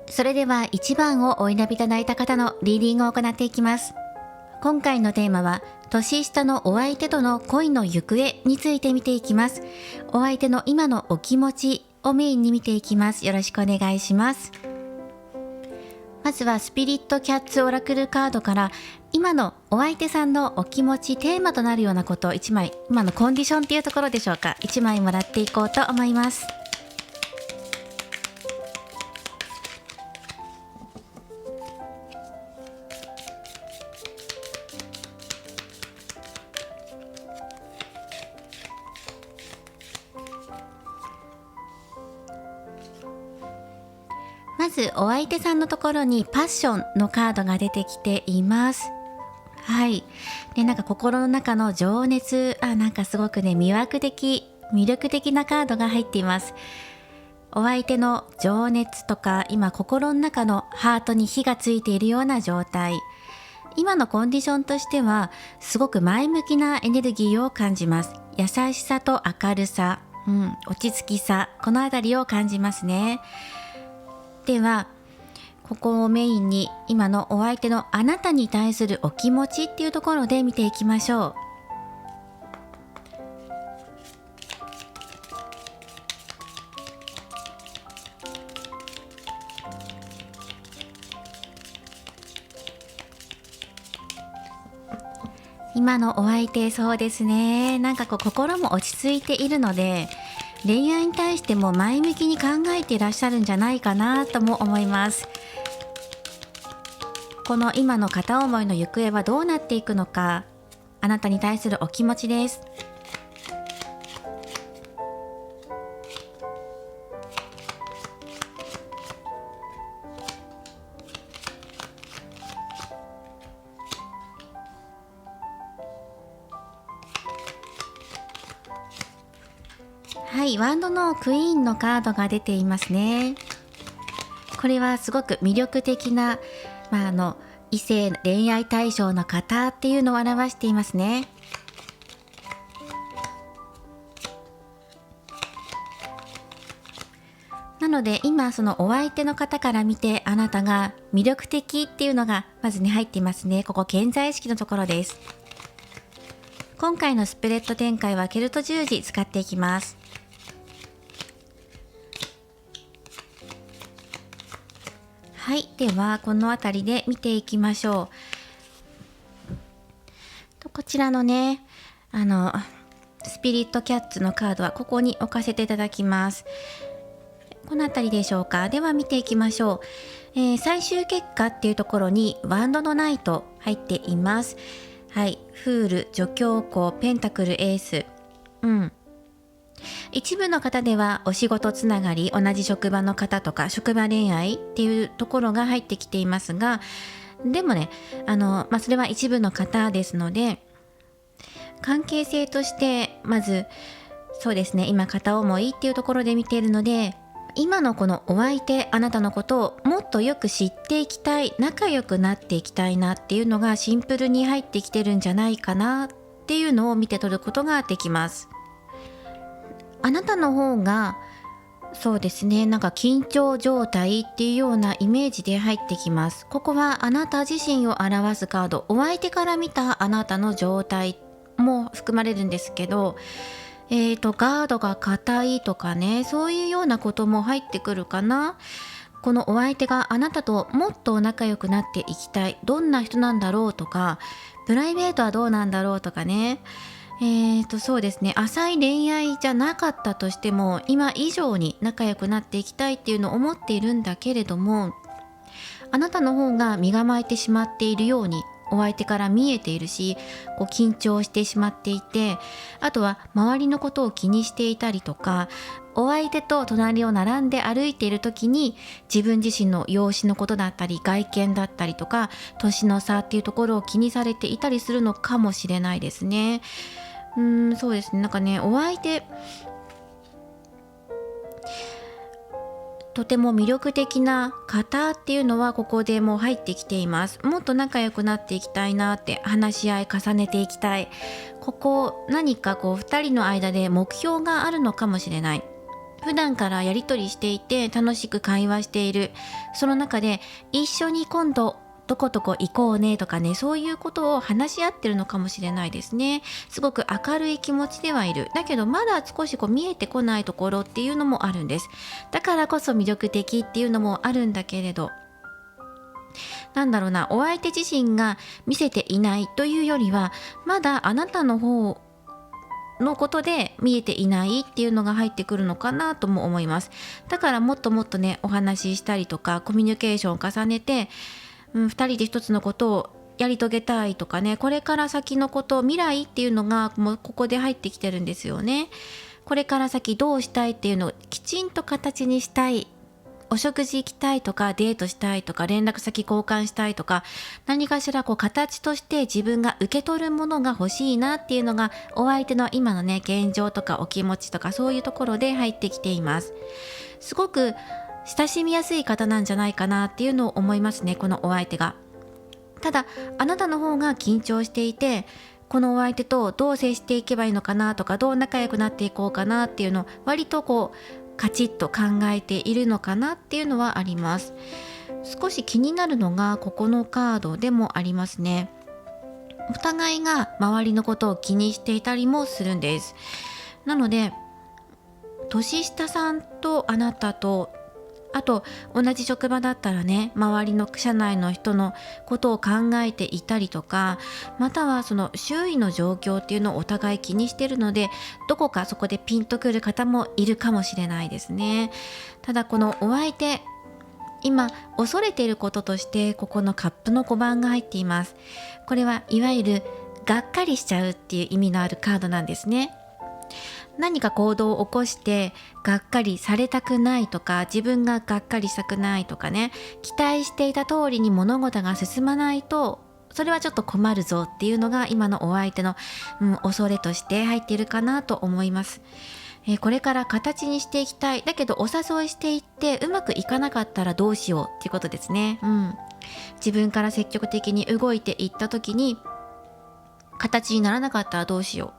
それでは1番をお選びいただいた方のリーディングを行っていきます。今回のテーマは年下のお相手との恋の行方について見ていきます。お相手の今のお気持ちをメインに見ていきます。よろしくお願いします。まずはスピリットキャッツオラクルカードから今のお相手さんのお気持ちテーマとなるようなことを1枚、今のコンディションっていうところでしょうか、1枚もらっていこうと思います。まずお相手さんのところにパッションのカードが出てきています。はい。で、なんか心の中の情熱、なんかすごくね、魅力的なカードが入っています。お相手の情熱とか、今心の中のハートに火がついているような状態。今のコンディションとしては、すごく前向きなエネルギーを感じます。優しさと明るさ、落ち着きさ、このあたりを感じますね。ではここをメインに今のお相手のあなたに対するお気持ちっていうところで見ていきましょう。今のお相手、そうですね、なんか心も落ち着いているので恋愛に対しても前向きに考えていらっしゃるんじゃないかなとも思います。この今の片思いの行方はどうなっていくのか、あなたに対するお気持ちです。はい、ワンドのクイーンのカードが出ていますね。これはすごく魅力的な、異性恋愛対象の方っていうのを表していますね。なので今そのお相手の方から見てあなたが魅力的っていうのがまずね入っていますね。ここ現在意識のところです。今回のスプレッド展開はケルト十字使っていきます。はい、ではこの辺りで見ていきましょう。こちらのね、スピリットキャッツのカードはここに置かせていただきます。この辺りでしょうか。では見ていきましょう。最終結果っていうところにワンドのナイト入っています。はい、フール、女教皇、ペンタクル、エース。一部の方ではお仕事つながり、同じ職場の方とか職場恋愛っていうところが入ってきていますが、でもね、それは一部の方ですので、関係性としてまずそうですね、今片思いっていうところで見ているので、今のこのお相手、あなたのことをもっとよく知っていきたい、仲良くなっていきたいなっていうのがシンプルに入ってきてるんじゃないかなっていうのを見て取ることができます。あなたの方がそうですね、なんか緊張状態っていうようなイメージで入ってきます。ここはあなた自身を表すカード、お相手から見たあなたの状態も含まれるんですけど、ガードが硬いとかね、そういうようなことも入ってくるかな。このお相手があなたともっと仲良くなっていきたい、どんな人なんだろうとか、プライベートはどうなんだろうとかね、そうですね、浅い恋愛じゃなかったとしても今以上に仲良くなっていきたいっていうのを思っているんだけれども、あなたの方が身構えてしまっているようにお相手から見えているし、緊張してしまっていて、あとは周りのことを気にしていたりとか、お相手と隣を並んで歩いている時に自分自身の容姿のことだったり外見だったりとか年の差っていうところを気にされていたりするのかもしれないですね。そうですね、なんかね、お相手とても魅力的な方っていうのはここでもう入ってきています。もっと仲良くなっていきたいなって、話し合い重ねていきたい、ここ何か2人の間で目標があるのかもしれない。普段からやり取りしていて楽しく会話している、その中で一緒に今度どことこ行こうねとかね、そういうことを話し合ってるのかもしれないですね。すごく明るい気持ちではいる。だけどまだ少し見えてこないところっていうのもあるんです。だからこそ魅力的っていうのもあるんだけれど、なんだろうな、お相手自身が見せていないというよりは、まだあなたの方のことで見えていないっていうのが入ってくるのかなとも思います。だからもっともっとね、お話ししたりとかコミュニケーションを重ねて、2人で一つのことをやり遂げたいとかね、これから先のこと、未来っていうのがもうここで入ってきてるんですよね。これから先どうしたいっていうのをきちんと形にしたい。お食事行きたいとか、デートしたいとか、連絡先交換したいとか、何かしら形として自分が受け取るものが欲しいなっていうのが、お相手の今のね、現状とかお気持ちとか、そういうところで入ってきています。すごく親しみやすい方なんじゃないかなっていうのを思いますね、このお相手が。ただ、あなたの方が緊張していて、このお相手とどう接していけばいいのかなとか、どう仲良くなっていこうかなっていうのを割とカチッと考えているのかなっていうのはあります。少し気になるのがここのカードでもありますね。お互いが周りのことを気にしていたりもするんです。なので年下さんとあなたと、あと同じ職場だったらね、周りの社内の人のことを考えていたりとか、またはその周囲の状況っていうのをお互い気にしているので、どこかそこでピンとくる方もいるかもしれないですね。ただこのお相手、今恐れていることとして、ここのカップの5番が入っています。これはいわゆるがっかりしちゃうっていう意味のあるカードなんですね。何か行動を起こしてがっかりされたくないとか、自分ががっかりしたくないとかね、期待していた通りに物事が進まないとそれはちょっと困るぞっていうのが今のお相手の、恐れとして入っているかなと思います。これから形にしていきたい、だけどお誘いしていってうまくいかなかったらどうしようっていうことですね。自分から積極的に動いていった時に形にならなかったらどうしよ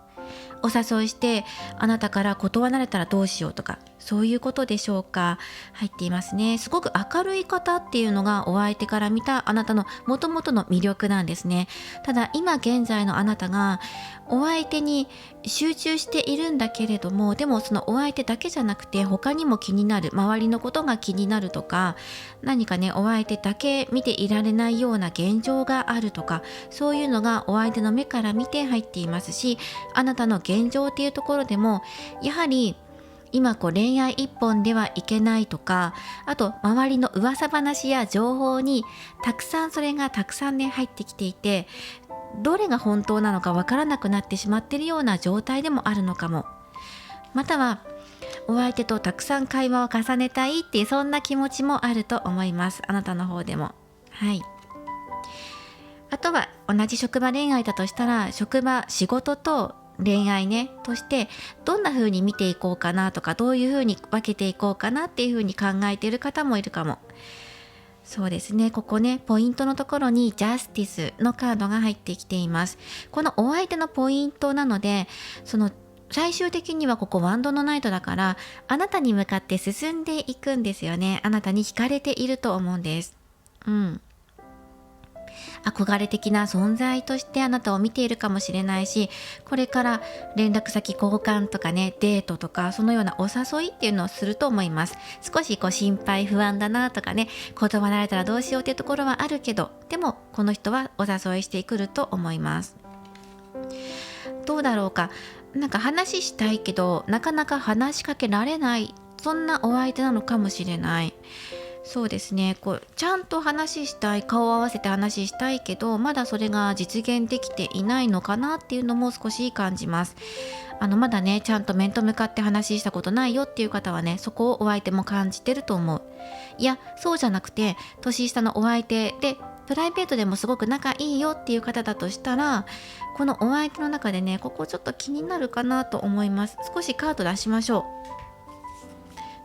う、お誘いしてあなたから断られたらどうしようとか、そういうことでしょうか。入っていますね。すごく明るい方っていうのがお相手から見たあなたの元々の魅力なんですね。ただ今現在のあなたがお相手に集中しているんだけれども、でもそのお相手だけじゃなくて他にも気になる、周りのことが気になるとか、何かね、お相手だけ見ていられないような現状があるとか、そういうのがお相手の目から見て入っていますし、あなたの現状っていうところでもやはり今恋愛一本ではいけないとか、あと周りの噂話や情報にそれがたくさんね入ってきていて、どれが本当なのかわからなくなってしまっているような状態でもあるのかも。またはお相手とたくさん会話を重ねたいっていう、そんな気持ちもあると思います。あなたの方でも。はい。あとは同じ職場恋愛だとしたら、職場、仕事と恋愛ねとしてどんな風に見ていこうかなとか、どういう風に分けていこうかなっていう風に考えている方もいるかも。そうですね、ここね、ポイントのところにジャスティスのカードが入ってきています。このお相手のポイントなので、その最終的にはここワンドのナイトだから、あなたに向かって進んでいくんですよね。あなたに惹かれていると思うんです。憧れ的な存在としてあなたを見ているかもしれないし、これから連絡先交換とかね、デートとか、そのようなお誘いっていうのをすると思います。少し心配不安だなとかね、断られたらどうしようっていうところはあるけど、でもこの人はお誘いしてくると思います。どうだろうか。なんか話したいけどなかなか話しかけられない、そんなお相手なのかもしれない。そうですね、ちゃんと話したい、顔を合わせて話したいけど、まだそれが実現できていないのかなっていうのも少し感じます。まだね、ちゃんと面と向かって話したことないよっていう方はね、そこをお相手も感じてると思う。いや、そうじゃなくて年下のお相手でプライベートでもすごく仲いいよっていう方だとしたら、このお相手の中でね、ここちょっと気になるかなと思います。少しカード出しましょう。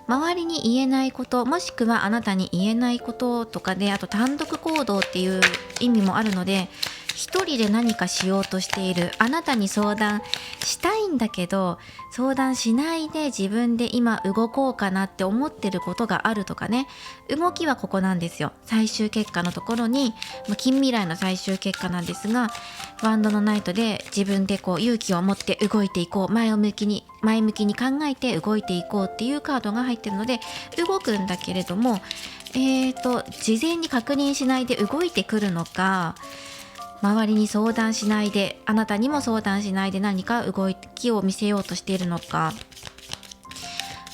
周りに言えないこと、もしくはあなたに言えないこととかで、あと単独行動っていう意味もあるので、一人で何かしようとしている、あなたに相談したいんだけど相談しないで自分で今動こうかなって思ってることがあるとかね。動きはここなんですよ。最終結果のところに、近未来の最終結果なんですが、ワンドのナイトで自分でこう勇気を持って動いていこう、前向きに考えて動いていこうっていうカードが入ってるので、動くんだけれども、事前に確認しないで動いてくるのか、周りに相談しないで、あなたにも相談しないで何か動きを見せようとしているのか、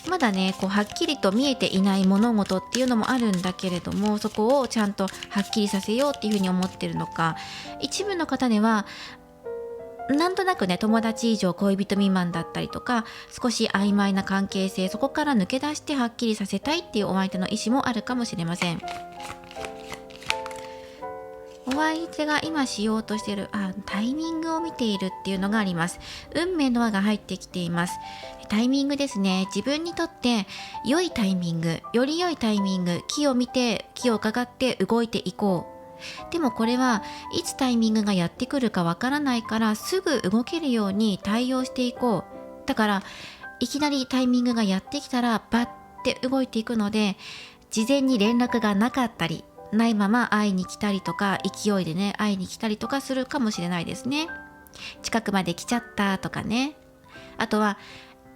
まだねこうはっきりと見えていない物事っていうのもあるんだけれども、そこをちゃんとはっきりさせようっていうふうに思っているのか、一部の方ではなんとなくね、友達以上恋人未満だったりとか、少し曖昧な関係性、そこから抜け出してはっきりさせたいっていうお相手の意思もあるかもしれません。お相手が今しようとしているタイミングを見ているっていうのがあります。運命の輪が入ってきています。タイミングですね。自分にとって良いタイミング、より良いタイミング、気を見て気を伺って動いていこう。でもこれはいつタイミングがやってくるかわからないから、すぐ動けるように対応していこう。だからいきなりタイミングがやってきたらバッて動いていくので、事前に連絡がなかったりないまま会いに来たりとか、勢いでね会いに来たりとかするかもしれないですね。近くまで来ちゃったとかね。あとは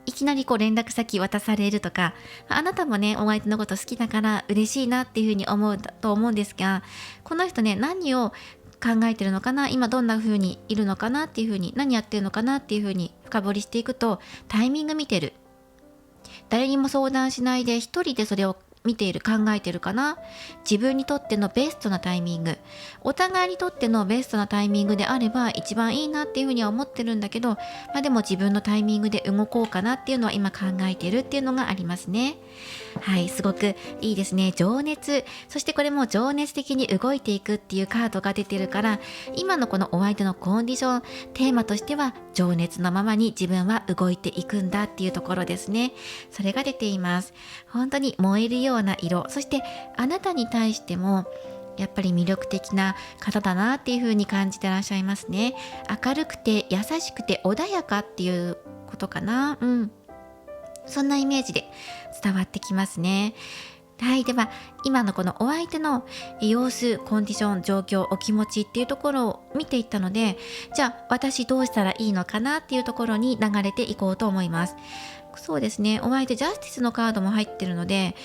いきなりこう連絡先渡されるとか、あなたもねお相手のこと好きだから嬉しいなっていうふうに思うと思うんですが、この人ね何を考えてるのかな、今どんな風にいるのかなっていう風に、何やってるのかなっていう風に深掘りしていくと、タイミング見てる、誰にも相談しないで一人でそれを見ている、考えてるかな。自分にとってのベストなタイミング、お互いにとってのベストなタイミングであれば一番いいなっていうふうには思ってるんだけど、でも自分のタイミングで動こうかなっていうのは今考えてるっていうのがありますね。はい、すごくいいですね。情熱、そしてこれも情熱的に動いていくっていうカードが出てるから、今のこのお相手のコンディション、テーマとしては情熱のままに自分は動いていくんだっていうところですね。それが出ています。本当に燃えるような色、そしてあなたに対してもやっぱり魅力的な方だなっていう風に感じてらっしゃいますね。明るくて優しくて穏やかっていうことかな。そんなイメージで伝わってきますね。はい、では今のこのお相手の様子、コンディション、状況、お気持ちっていうところを見ていったので、じゃあ私どうしたらいいのかなっていうところに流れていこうと思います。そうですね、お相手ジャスティスのカードも入ってるので、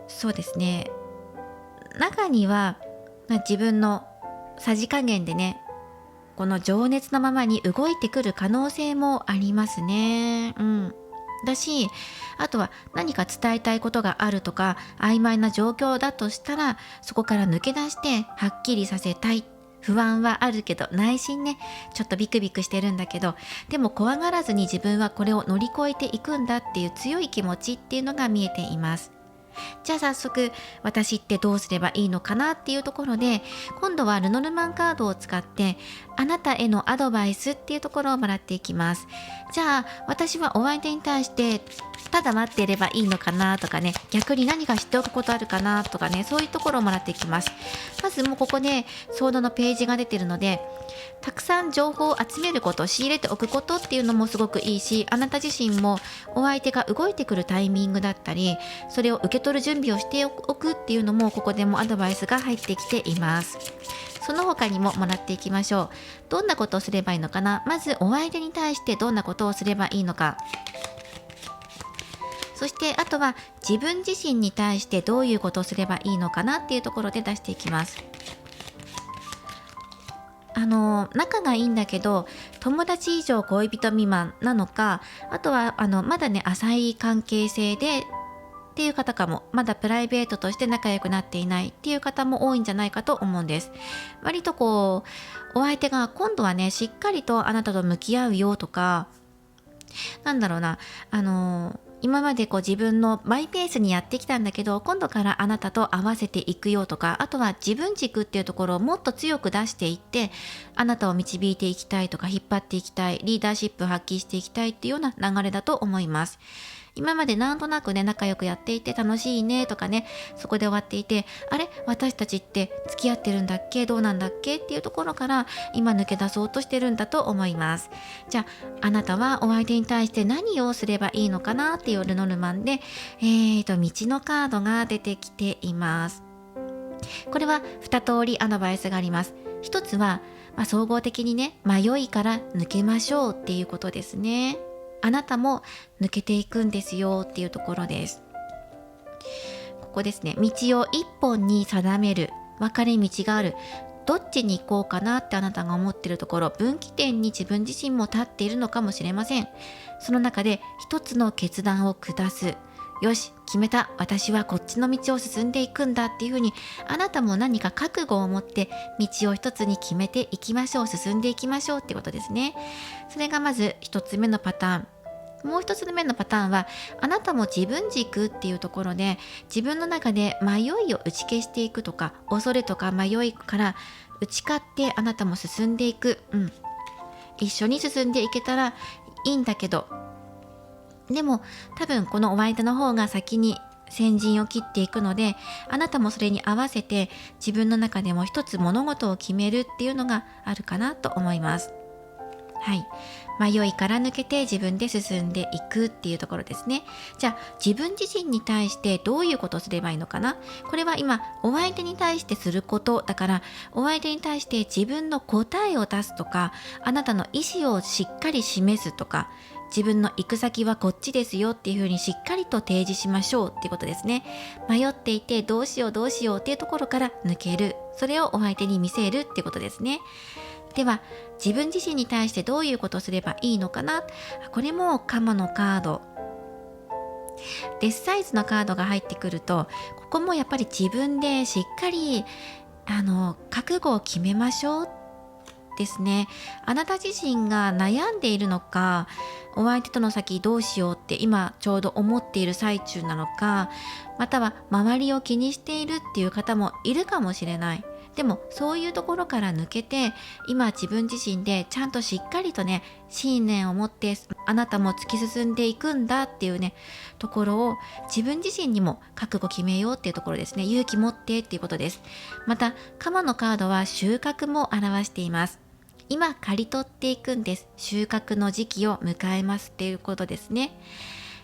そうですね、中には自分のさじ加減でね、この情熱のままに動いてくる可能性もありますね。だし、あとは何か伝えたいことがあるとか曖昧な状況だとしたら、そこから抜け出してはっきりさせたい。不安はあるけど、内心ねちょっとビクビクしてるんだけど、でも怖がらずに自分はこれを乗り越えていくんだっていう強い気持ちっていうのが見えています。じゃあ早速私ってどうすればいいのかなっていうところで、今度はルノルマンカードを使ってあなたへのアドバイスっていうところをもらっていきます。じゃあ私はお相手に対してただ待っていればいいのかなとかね、逆に何か知っておくことあるかなとかね、そういうところをもらっていきます。まずもうここでソードのページが出てるので、たくさん情報を集めること、仕入れておくことっていうのもすごくいいし、あなた自身もお相手が動いてくるタイミングだったり、それを受け取る準備をしておくっていうのも、ここでもアドバイスが入ってきています。その他にももらっていきましょう。どんなことをすればいいのかな。まずお相手に対してどんなことをすればいいのか、そしてあとは自分自身に対してどういうことをすればいいのかなっていうところで出していきます。仲がいいんだけど友達以上恋人未満なのか、あとはまだね浅い関係性でっていう方かも、まだプライベートとして仲良くなっていないっていう方も多いんじゃないかと思うんです。割とこうお相手が今度はねしっかりとあなたと向き合うよとか、なんだろうな、今までこう自分のマイペースにやってきたんだけど、今度からあなたと合わせていくよとか、あとは自分軸っていうところをもっと強く出していって、あなたを導いていきたいとか、引っ張っていきたい、リーダーシップを発揮していきたいっていうような流れだと思います。今までなんとなくね仲良くやっていて楽しいねとかね、そこで終わっていて、あれ私たちって付き合ってるんだっけ、どうなんだっけっていうところから今抜け出そうとしてるんだと思います。じゃあ、あなたはお相手に対して何をすればいいのかなっていうルノルマンで道のカードが出てきています。これは2通りアドバイスがあります。一つは、総合的にね、迷いから抜けましょうっていうことですね。あなたも抜けていくんですよっていうところです。ここですね、道を一本に定める、分かれ道がある、どっちに行こうかなってあなたが思っているところ、分岐点に自分自身も立っているのかもしれません。その中で一つの決断を下す。よし、決めた、私はこっちの道を進んでいくんだっていうふうに、あなたも何か覚悟を持って道を一つに決めていきましょう、進んでいきましょうってことですね。それがまず一つ目のパターン。もう一つ目のパターンは、あなたも自分軸っていうところで自分の中で迷いを打ち消していくとか、恐れとか迷いから打ち勝ってあなたも進んでいく、一緒に進んでいけたらいいんだけど、でも多分このお相手の方が先に先陣を切っていくので、あなたもそれに合わせて自分の中でも一つ物事を決めるっていうのがあるかなと思います。はい、迷いから抜けて自分で進んでいくっていうところですね。じゃあ、自分自身に対してどういうことをすればいいのかな。これは今お相手に対してすることだから、お相手に対して自分の答えを出すとか、あなたの意思をしっかり示すとか、自分の行く先はこっちですよっていうふうにしっかりと提示しましょうっていうことですね。迷っていてどうしようっていうところから抜ける、それをお相手に見せるっていうことですね。では、自分自身に対してどういうことをすればいいのかな。これもカモのカード、デスサイズのカードが入ってくると、ここもやっぱり自分でしっかり覚悟を決めましょうですね。あなた自身が悩んでいるのか、お相手との先どうしようって今ちょうど思っている最中なのか、または周りを気にしているっていう方もいるかもしれない。でもそういうところから抜けて、今自分自身でちゃんとしっかりとね、信念を持ってあなたも突き進んでいくんだっていうねところを自分自身にも覚悟決めようっていうところですね。勇気持ってっていうことです。またカモのカードは収穫も表しています。今刈り取っていくんです。収穫の時期を迎えますっていうことですね。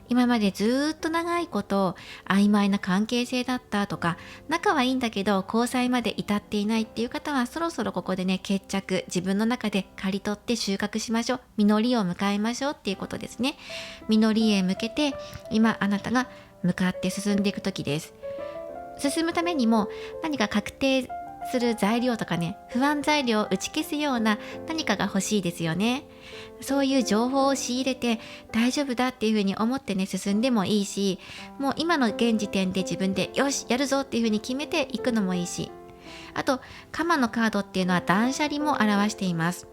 今までずっと長いこと曖昧な関係性だったとか、仲はいいんだけど交際まで至っていないっていう方は、そろそろここでね、決着、自分の中で刈り取って収穫しましょう、実りを迎えましょうっていうことですね。実りへ向けて今あなたが向かって進んでいく時です。進むためにも何か確定する材料とかね、不安材料を打ち消すような何かが欲しいですよね。そういう情報を仕入れて大丈夫だっていうふうに思ってね、進んでもいいし、もう今の現時点で自分でよしやるぞっていうふうに決めていくのもいいし、あとカマのカードっていうのは断捨離も表しています。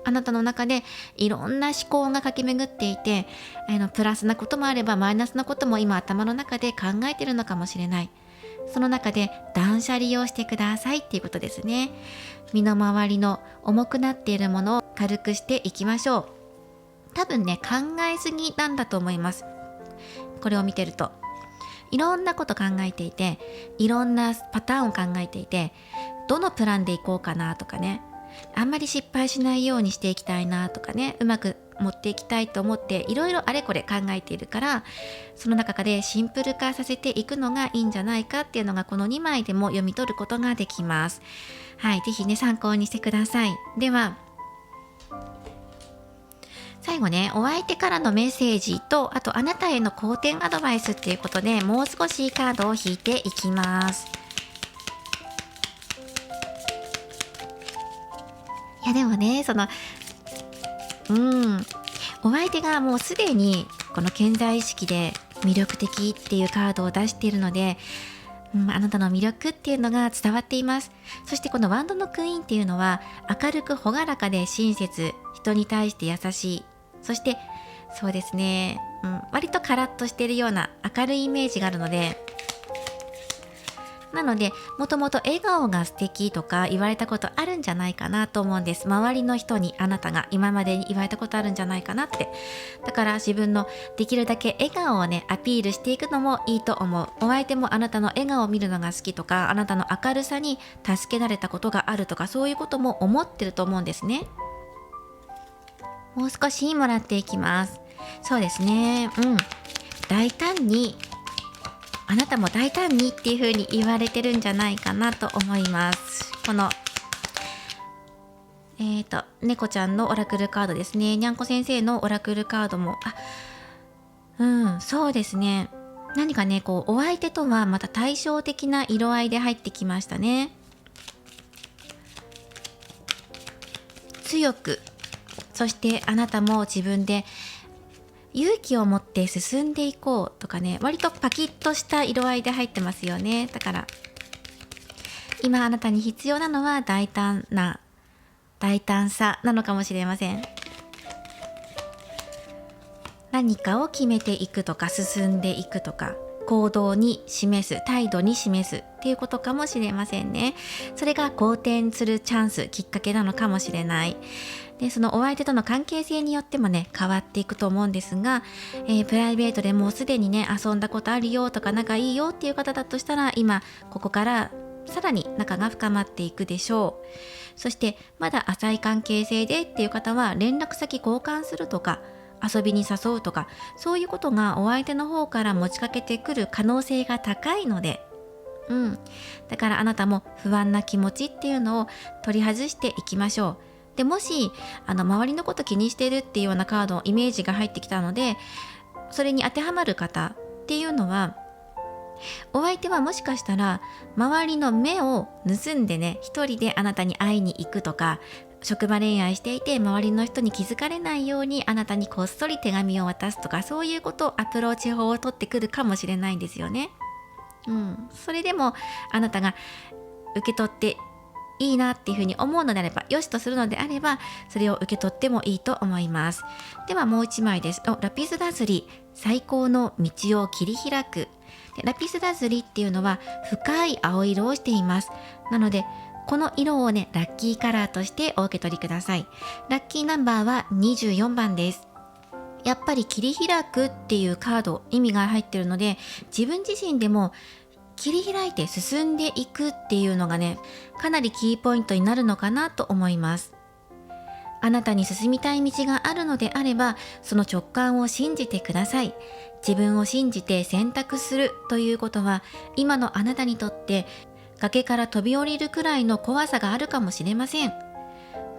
あなたの中でいろんな思考が駆け巡っていて、プラスなこともあればマイナスなことも今頭の中で考えているのかもしれない。その中で断捨離をしてくださいっていうことですね。身の回りの重くなっているものを軽くしていきましょう。多分ね、考えすぎなんだと思います。これを見てるといろんなこと考えていて、いろんなパターンを考えていて、どのプランでいこうかなとかね、あんまり失敗しないようにしていきたいなとかね、うまく持っていきたいと思っていろいろあれこれ考えているから、その中でシンプル化させていくのがいいんじゃないかっていうのがこの2枚でも読み取ることができます。はい、ぜひね参考にしてください。では最後ね、お相手からのメッセージと、あとあなたへの好転アドバイスっていうことで、もう少しカードを引いていきます。いやでもね、お相手がもうすでにこの潜在意識で魅力的っていうカードを出しているので、あなたの魅力っていうのが伝わっています。そしてこのワンドのクイーンっていうのは、明るく朗らかで親切、人に対して優しい、そしてそうですね、割とカラッとしているような明るいイメージがあるので、なのでもともと笑顔が素敵とか言われたことあるんじゃないかなと思うんです。周りの人にあなたが今までに言われたことあるんじゃないかなって。だから自分のできるだけ笑顔をねアピールしていくのもいいと思う。お相手もあなたの笑顔を見るのが好きとか、あなたの明るさに助けられたことがあるとか、そういうことも思ってると思うんですね。もう少しもらっていきます。そうですね、大胆に、あなたも大胆にっていう風に言われてるんじゃないかなと思います。この猫ちゃんのオラクルカードですね。にゃんこ先生のオラクルカードもそうですね、何かねこうお相手とはまた対照的な色合いで入ってきましたね。強く、そしてあなたも自分で勇気を持って進んでいこうとかね、割とパキッとした色合いで入ってますよね。だから今あなたに必要なのは大胆さなのかもしれません。何かを決めていくとか、進んでいくとか、行動に示す、態度に示すっていうことかもしれませんね。それが好転するチャンス、きっかけなのかもしれない。で、そのお相手との関係性によってもね変わっていくと思うんですが、プライベートでもうすでにね遊んだことあるよとか仲いいよっていう方だとしたら、今ここからさらに仲が深まっていくでしょう。そしてまだ浅い関係性でっていう方は、連絡先交換するとか遊びに誘うとか、そういうことがお相手の方から持ちかけてくる可能性が高いので、だからあなたも不安な気持ちっていうのを取り外していきましょう。でもし周りのこと気にしてるっていうようなカードイメージが入ってきたので、それに当てはまる方っていうのは、お相手はもしかしたら周りの目を盗んでね一人であなたに会いに行くとか、職場恋愛していて周りの人に気づかれないようにあなたにこっそり手紙を渡すとか、そういうことをアプローチ法を取ってくるかもしれないんですよね。それでもあなたが受け取っていいなっていうふうに思うのであれば、よしとするのであれば、それを受け取ってもいいと思います。ではもう一枚です。ラピスラズリ、最高の道を切り開く。でラピスラズリっていうのは深い青色をしています。なのでこの色をねラッキーカラーとしてお受け取りください。ラッキーナンバーは24番です。やっぱり切り開くっていうカード、意味が入ってるので、自分自身でも切り開いて進んでいくっていうのがねかなりキーポイントになるのかなと思います。あなたに進みたい道があるのであれば、その直感を信じてください。自分を信じて選択するということは、今のあなたにとって崖から飛び降りるくらいの怖さがあるかもしれません。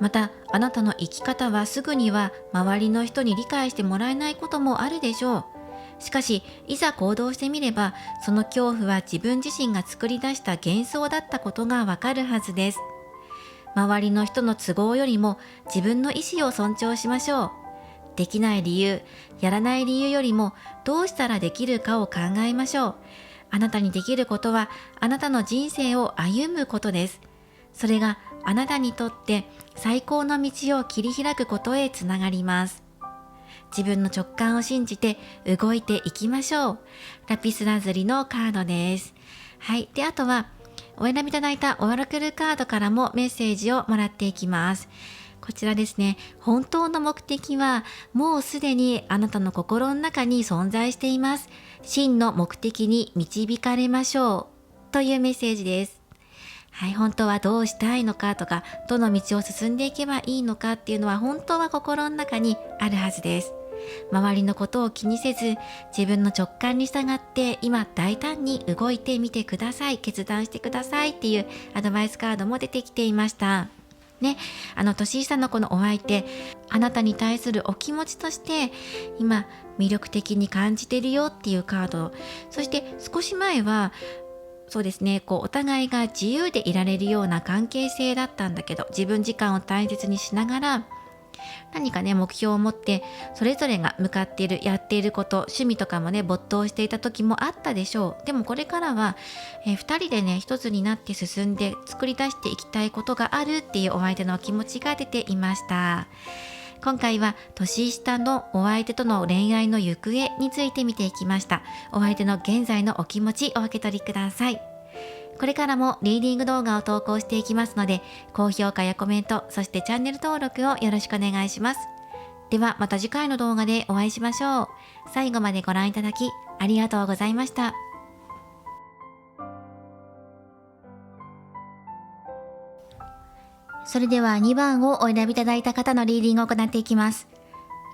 またあなたの生き方はすぐには周りの人に理解してもらえないこともあるでしょう。しかしいざ行動してみれば、その恐怖は自分自身が作り出した幻想だったことがわかるはずです。周りの人の都合よりも自分の意思を尊重しましょう。できない理由、やらない理由よりもどうしたらできるかを考えましょう。あなたにできることはあなたの人生を歩むことです。それがあなたにとって最高の道を切り開くことへつながります。自分の直感を信じて動いていきましょう。ラピスラズリのカードです。はい。で、あとはお選びいただいたオラクルカードからもメッセージをもらっていきます。こちらですね。本当の目的はもうすでにあなたの心の中に存在しています。真の目的に導かれましょうというメッセージです。はい、本当はどうしたいのかとか、どの道を進んでいけばいいのかっていうのは本当は心の中にあるはずです。周りのことを気にせず、自分の直感に従って今大胆に動いてみてください。決断してくださいっていうアドバイスカードも出てきていました。ね、年下のこのお相手、あなたに対するお気持ちとして今魅力的に感じているよっていうカード。そして少し前はそうですね、お互いが自由でいられるような関係性だったんだけど、自分時間を大切にしながら何かね目標を持ってそれぞれが向かっている、やっていること、趣味とかもね没頭していた時もあったでしょう。でもこれからは、2人でね一つになって進んで作り出していきたいことがあるっていうお相手の気持ちが出ていました。今回は年下のお相手との恋愛の行方について見ていきました。お相手の現在のお気持ちお受け取りください。これからもリーディング動画を投稿していきますので、高評価やコメント、そしてチャンネル登録をよろしくお願いします。ではまた次回の動画でお会いしましょう。最後までご覧いただきありがとうございました。それでは2番をお選びいただいた方のリーディングを行っていきます。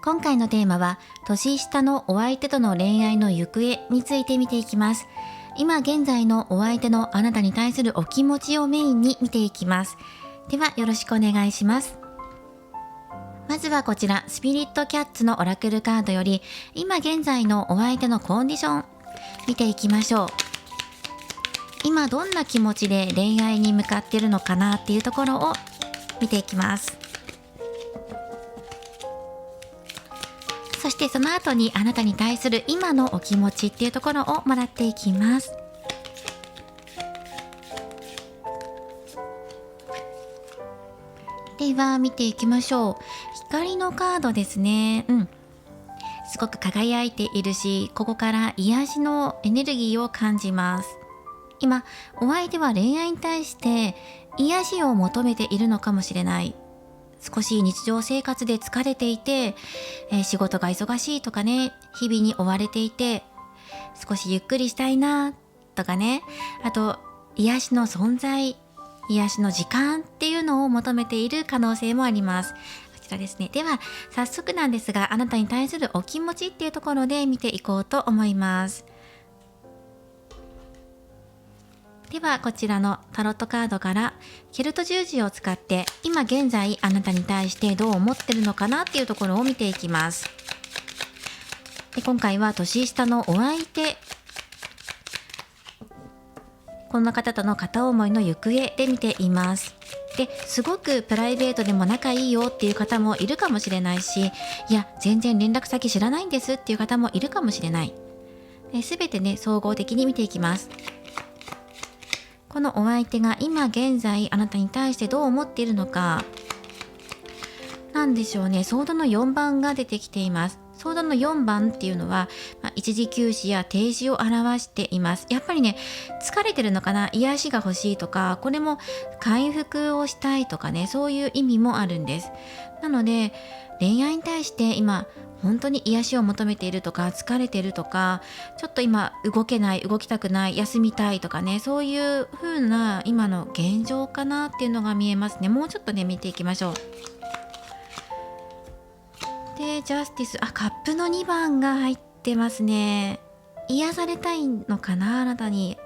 今回のテーマは、年下のお相手との恋愛の行方について見ていきます。今現在のお相手のあなたに対するお気持ちをメインに見ていきます。ではよろしくお願いします。まずはこちら、スピリットキャッツのオラクルカードより、今現在のお相手のコンディション、見ていきましょう。今どんな気持ちで恋愛に向かっているのかなっていうところを見ていきます。そしてその後にあなたに対する今のお気持ちっていうところをもらっていきます。では見ていきましょう。光のカードですね。すごく輝いているし、ここから癒しのエネルギーを感じます。今お相手は恋愛に対して癒しを求めているのかもしれない。少し日常生活で疲れていて、仕事が忙しいとかね、日々に追われていて少しゆっくりしたいなとかね、あと癒しの存在、癒しの時間っていうのを求めている可能性もあります。こちらですね。では早速なんですが、あなたに対するお気持ちっていうところで見ていこうと思います。ではこちらのタロットカードからケルト十字を使って今現在あなたに対してどう思ってるのかなっていうところを見ていきます。で今回は年下のお相手、こんな方との片思いの行方で見ています。ですごくプライベートでも仲いいよっていう方もいるかもしれないし、いや全然連絡先知らないんですっていう方もいるかもしれない。全てね総合的に見ていきます。このお相手が今現在あなたに対してどう思っているのか、なんでしょうね。ソードの4番が出てきています。ソードの4番っていうのは、一時休止や停止を表しています。やっぱりね疲れてるのかな、癒しが欲しいとか、これも回復をしたいとかね、そういう意味もあるんです。なので恋愛に対して今本当に癒しを求めているとか、疲れてるとか、ちょっと今動けない、動きたくない、休みたいとかね、そういう風な今の現状かなっていうのが見えますね。もうちょっとね見ていきましょう。でジャスティス、カップの2番が入ってますね。癒されたいのかな、あなたに。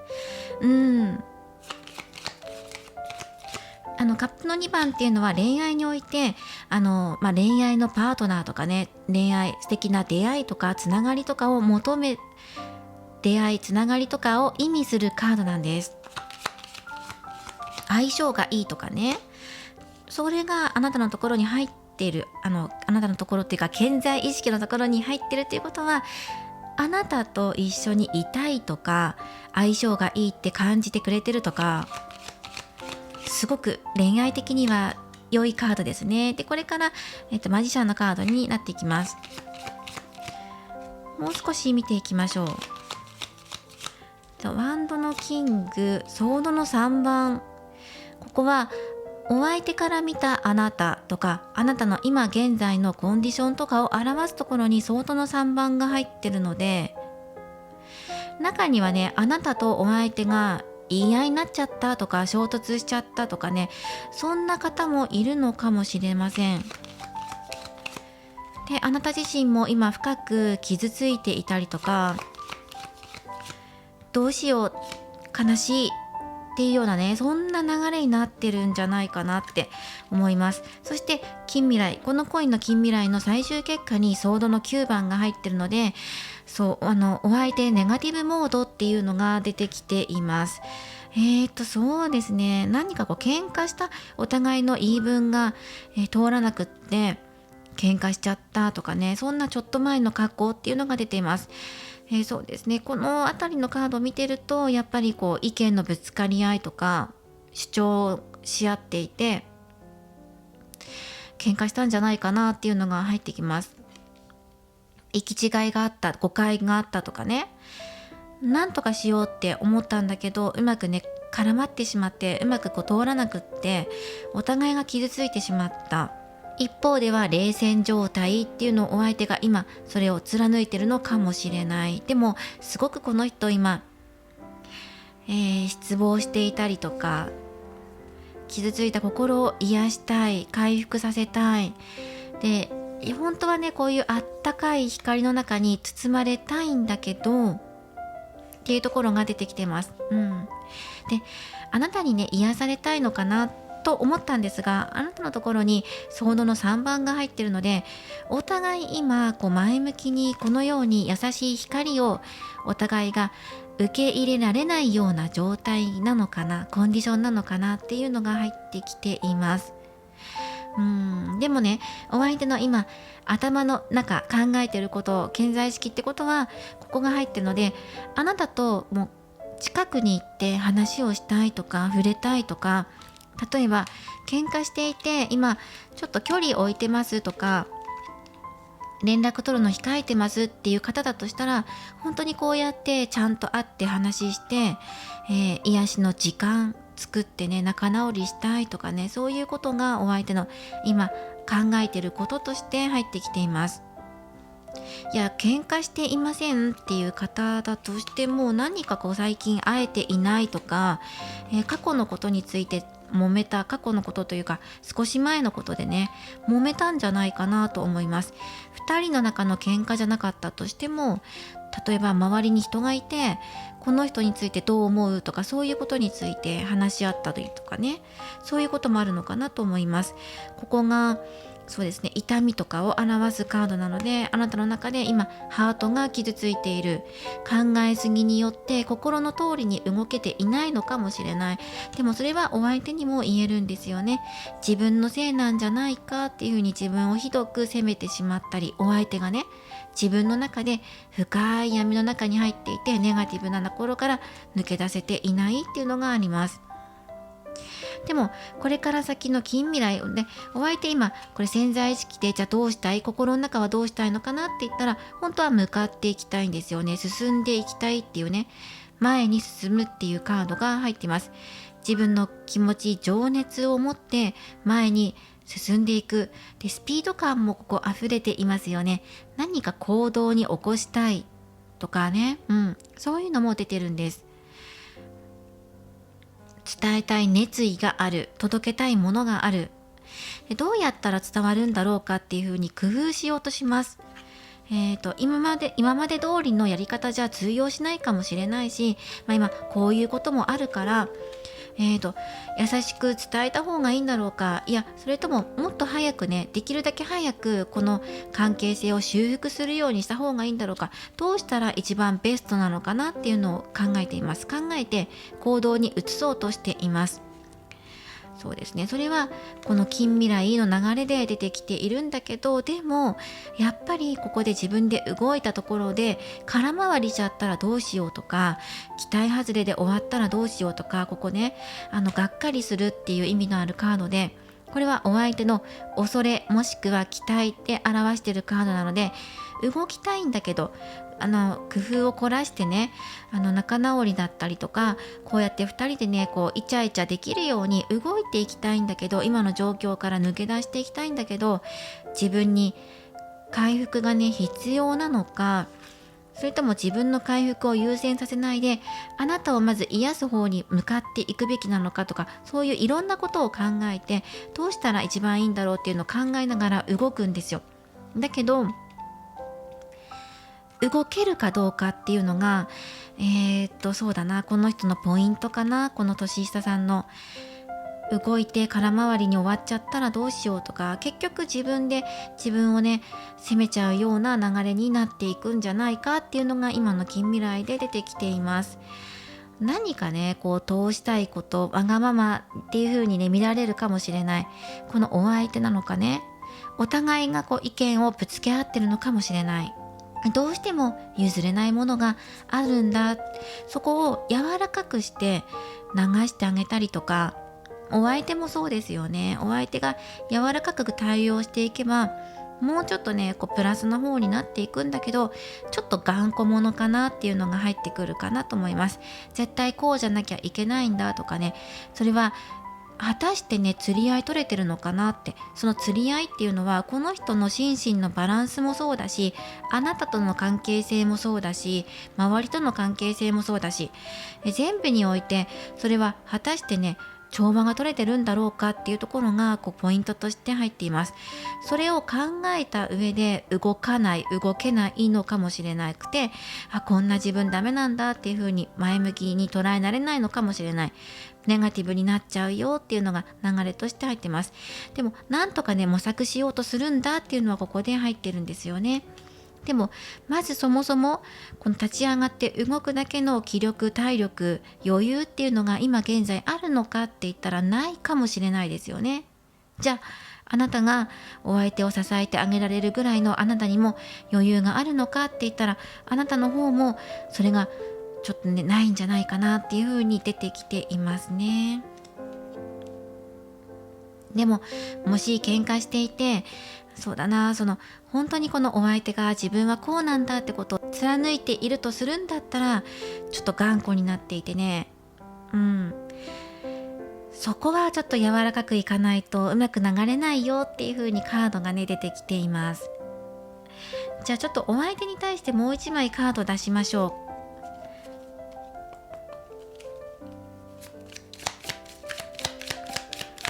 カップの2番っていうのは恋愛において恋愛のパートナーとかね、恋愛、素敵な出会いとかつながりとかを出会いつながりとかを意味するカードなんです。相性がいいとかね、それがあなたのところに入っている、あなたのところっていうか潜在意識のところに入ってるっていうことは、あなたと一緒にいたいとか相性がいいって感じてくれてるとか、すごく恋愛的には良いカードですね。でこれから、マジシャンのカードになっていきます。もう少し見ていきましょう。ワンドのキング、ソードの3番、ここはお相手から見たあなたとか、あなたの今現在のコンディションとかを表すところにソードの3番が入ってるので、中にはねあなたとお相手が言い合いになっちゃったとか、衝突しちゃったとかね、そんな方もいるのかもしれません。であなた自身も今深く傷ついていたりとか、どうしよう、悲しいっていうようなね、そんな流れになってるんじゃないかなって思います。そして近未来、このコインの近未来の最終結果にソードの9番が入ってるので、そうお相手ネガティブモードっていうのが出てきています。そうですね、何か喧嘩した、お互いの言い分が、通らなくって喧嘩しちゃったとかね、そんなちょっと前の格好っていうのが出ています。そうですね、この辺りのカードを見てると、やっぱり意見のぶつかり合いとか主張し合っていて喧嘩したんじゃないかなっていうのが入ってきます。行き違いがあった、誤解があったとかね、なんとかしようって思ったんだけど、うまくね絡まってしまって、うまく通らなくって、お互いが傷ついてしまった。一方では冷戦状態っていうのをお相手が今それを貫いてるのかもしれない。でもすごくこの人今、失望していたりとか、傷ついた心を癒したい、回復させたい。で、本当はねこういうあったかい光の中に包まれたいんだけどっていうところが出てきてます。で、あなたにね癒されたいのかなと思ったんですが、あなたのところにソードの3番が入ってるので、お互い今前向きにこのように優しい光をお互いが受け入れられないような状態なのかな、コンディションなのかなっていうのが入ってきています。でもね、お相手の今頭の中考えてること、潜在意識ってことはここが入ってるので、あなたともう近くに行って話をしたいとか触れたいとか、例えば喧嘩していて今ちょっと距離を置いてますとか、連絡取るの控えてますっていう方だとしたら、本当にこうやってちゃんと会って話して、癒しの時間作ってね、仲直りしたいとかね、そういうことがお相手の今考えてることとして入ってきています。いや、喧嘩していませんっていう方だとしても、何か最近会えていないとか、過去のことについて揉めた、過去のことというか少し前のことでね揉めたんじゃないかなと思います。2人の中の喧嘩じゃなかったとしても、例えば周りに人がいて、この人についてどう思うとか、そういうことについて話し合ったりとかね、そういうこともあるのかなと思います。ここがそうですね、痛みとかを表すカードなので、あなたの中で今ハートが傷ついている、考えすぎによって心の通りに動けていないのかもしれない。でもそれはお相手にも言えるんですよね。自分のせいなんじゃないかっていうふうに自分をひどく責めてしまったり、お相手がね自分の中で深い闇の中に入っていて、ネガティブなところから抜け出せていないっていうのがあります。でもこれから先の近未来で、お相手今これ潜在意識で、じゃあどうしたい、心の中はどうしたいのかなって言ったら、本当は向かっていきたいんですよね。進んでいきたいっていうね、前に進むっていうカードが入っています。自分の気持ち、情熱を持って前に進んでいく。で、スピード感もここ溢れていますよね。何か行動に起こしたいとかね、そういうのも出てるんです。伝えたい熱意がある、届けたいものがある。どうやったら伝わるんだろうかっていうふうに工夫しようとします。今まで通りのやり方じゃ通用しないかもしれないし、今こういうこともあるから、優しく伝えた方がいいんだろうか、いやそれとももっと早くね、できるだけ早くこの関係性を修復するようにした方がいいんだろうか、どうしたら一番ベストなのかなっていうのを考えています。考えて行動に移そうとしています。そうですね、それはこの近未来の流れで出てきているんだけど、でもやっぱりここで自分で動いたところで空回りしちゃったらどうしようとか、期待外れで終わったらどうしようとか、ここねがっかりするっていう意味のあるカードで、これはお相手の恐れもしくは期待で表しているカードなので、動きたいんだけど工夫を凝らしてね、仲直りだったりとか、こうやって2人でねイチャイチャできるように動いていきたいんだけど、今の状況から抜け出していきたいんだけど、自分に回復がね必要なのか、それとも自分の回復を優先させないであなたをまず癒す方に向かっていくべきなのかとか、そういういろんなことを考えて、どうしたら一番いいんだろうっていうのを考えながら動くんですよ。だけど動けるかどうかっていうのがそうだな、この人のポイントかな。この年下さんの動いて空回りに終わっちゃったらどうしようとか、結局自分で自分をね責めちゃうような流れになっていくんじゃないかっていうのが今の近未来で出てきています。何かね通したいこと、わがままっていう風にね見られるかもしれない。このお相手なのかね、お互いが意見をぶつけ合ってるのかもしれない。どうしても譲れないものがあるんだ、そこを柔らかくして流してあげたりとか、お相手もそうですよね。お相手が柔らかく対応していけば、もうちょっとねプラスの方になっていくんだけど、ちょっと頑固者かなっていうのが入ってくるかなと思います。絶対こうじゃなきゃいけないんだとかね、それは果たしてね釣り合い取れてるのかなって。その釣り合いっていうのはこの人の心身のバランスもそうだし、あなたとの関係性もそうだし、周りとの関係性もそうだし、全部においてそれは果たしてね調和が取れてるんだろうかっていうところがポイントとして入っています。それを考えた上で動けないのかもしれなくて、こんな自分ダメなんだっていう風に前向きに捉えられないのかもしれない、ネガティブになっちゃうよっていうのが流れとして入ってます。でもなんとかね模索しようとするんだっていうのはここで入ってるんですよね。でもまずそもそもこの立ち上がって動くだけの気力、体力、余裕っていうのが今現在あるのかって言ったらないかもしれないですよね。じゃああなたがお相手を支えてあげられるぐらいのあなたにも余裕があるのかって言ったら、あなたの方もそれがちょっとねないんじゃないかなっていう風に出てきていますね。でももし喧嘩していて、そうだな、本当にこのお相手が自分はこうなんだってことを貫いているとするんだったら、ちょっと頑固になっていてね、そこはちょっと柔らかくいかないとうまく流れないよっていう風にカードがね出てきています。じゃあちょっとお相手に対してもう一枚カード出しましょう。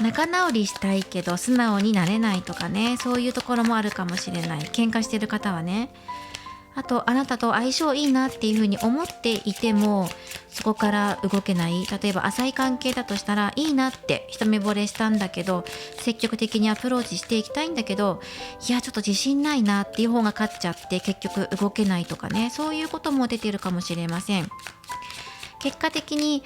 仲直りしたいけど素直になれないとかね、そういうところもあるかもしれない。喧嘩してる方はね。あとあなたと相性いいなっていうふうに思っていてもそこから動けない。例えば浅い関係だとしたら、いいなって一目惚れしたんだけど積極的にアプローチしていきたいんだけど、いやちょっと自信ないなっていう方が勝っちゃって結局動けないとかね、そういうことも出てるかもしれません。結果的に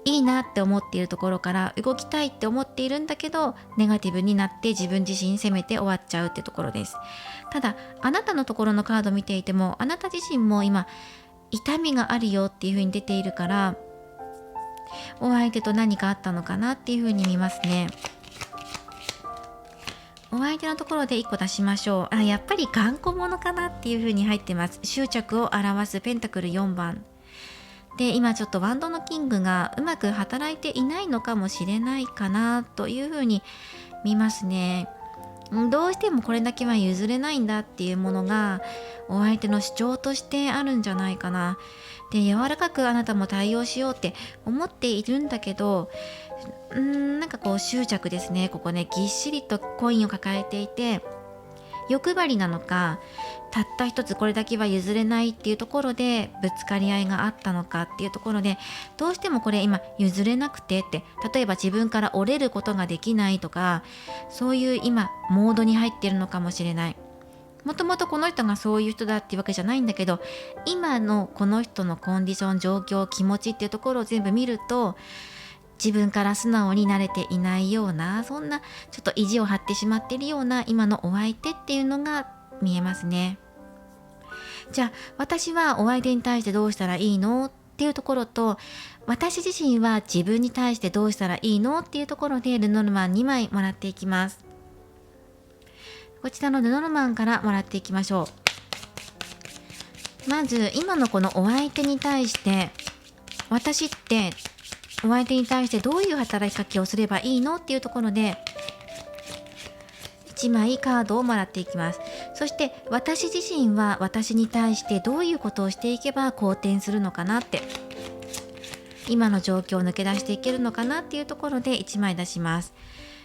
いいなって思っているところから動きたいって思っているんだけどネガティブになって自分自身責めて終わっちゃうってところです。ただあなたのところのカード見ていても、あなた自身も今痛みがあるよっていう風に出ているから、お相手と何かあったのかなっていう風に見ますね。お相手のところで1個出しましょう。やっぱり頑固者かなっていう風に入ってます。執着を表すペンタクル4番で、今ちょっとワンドのキングがうまく働いていないのかもしれないかなというふうに見ますね。どうしてもこれだけは譲れないんだっていうものがお相手の主張としてあるんじゃないかな。で、柔らかくあなたも対応しようって思っているんだけど、なんか執着ですね。ここねぎっしりとコインを抱えていて、欲張りなのか、たった一つこれだけは譲れないっていうところでぶつかり合いがあったのかっていうところで、どうしてもこれ今譲れなくてって、例えば自分から折れることができないとか、そういう今モードに入っているのかもしれない。もともとこの人がそういう人だっていうわけじゃないんだけど、今のこの人のコンディション、状況、気持ちっていうところを全部見ると、自分から素直になれていないような、そんなちょっと意地を張ってしまっているような今のお相手っていうのが見えますね。じゃあ私はお相手に対してどうしたらいいのっていうところと、私自身は自分に対してどうしたらいいのっていうところでルノルマン2枚もらっていきます。こちらのルノルマンからもらっていきましょう。まず今のこのお相手に対して、私ってお相手に対してどういう働きかけをすればいいのっていうところで1枚カードをもらっていきます。そして私自身は私に対してどういうことをしていけば好転するのかなって、今の状況を抜け出していけるのかなっていうところで1枚出します。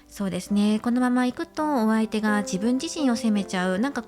そうですね、このままいくとお相手が自分自身を責めちゃう。なんか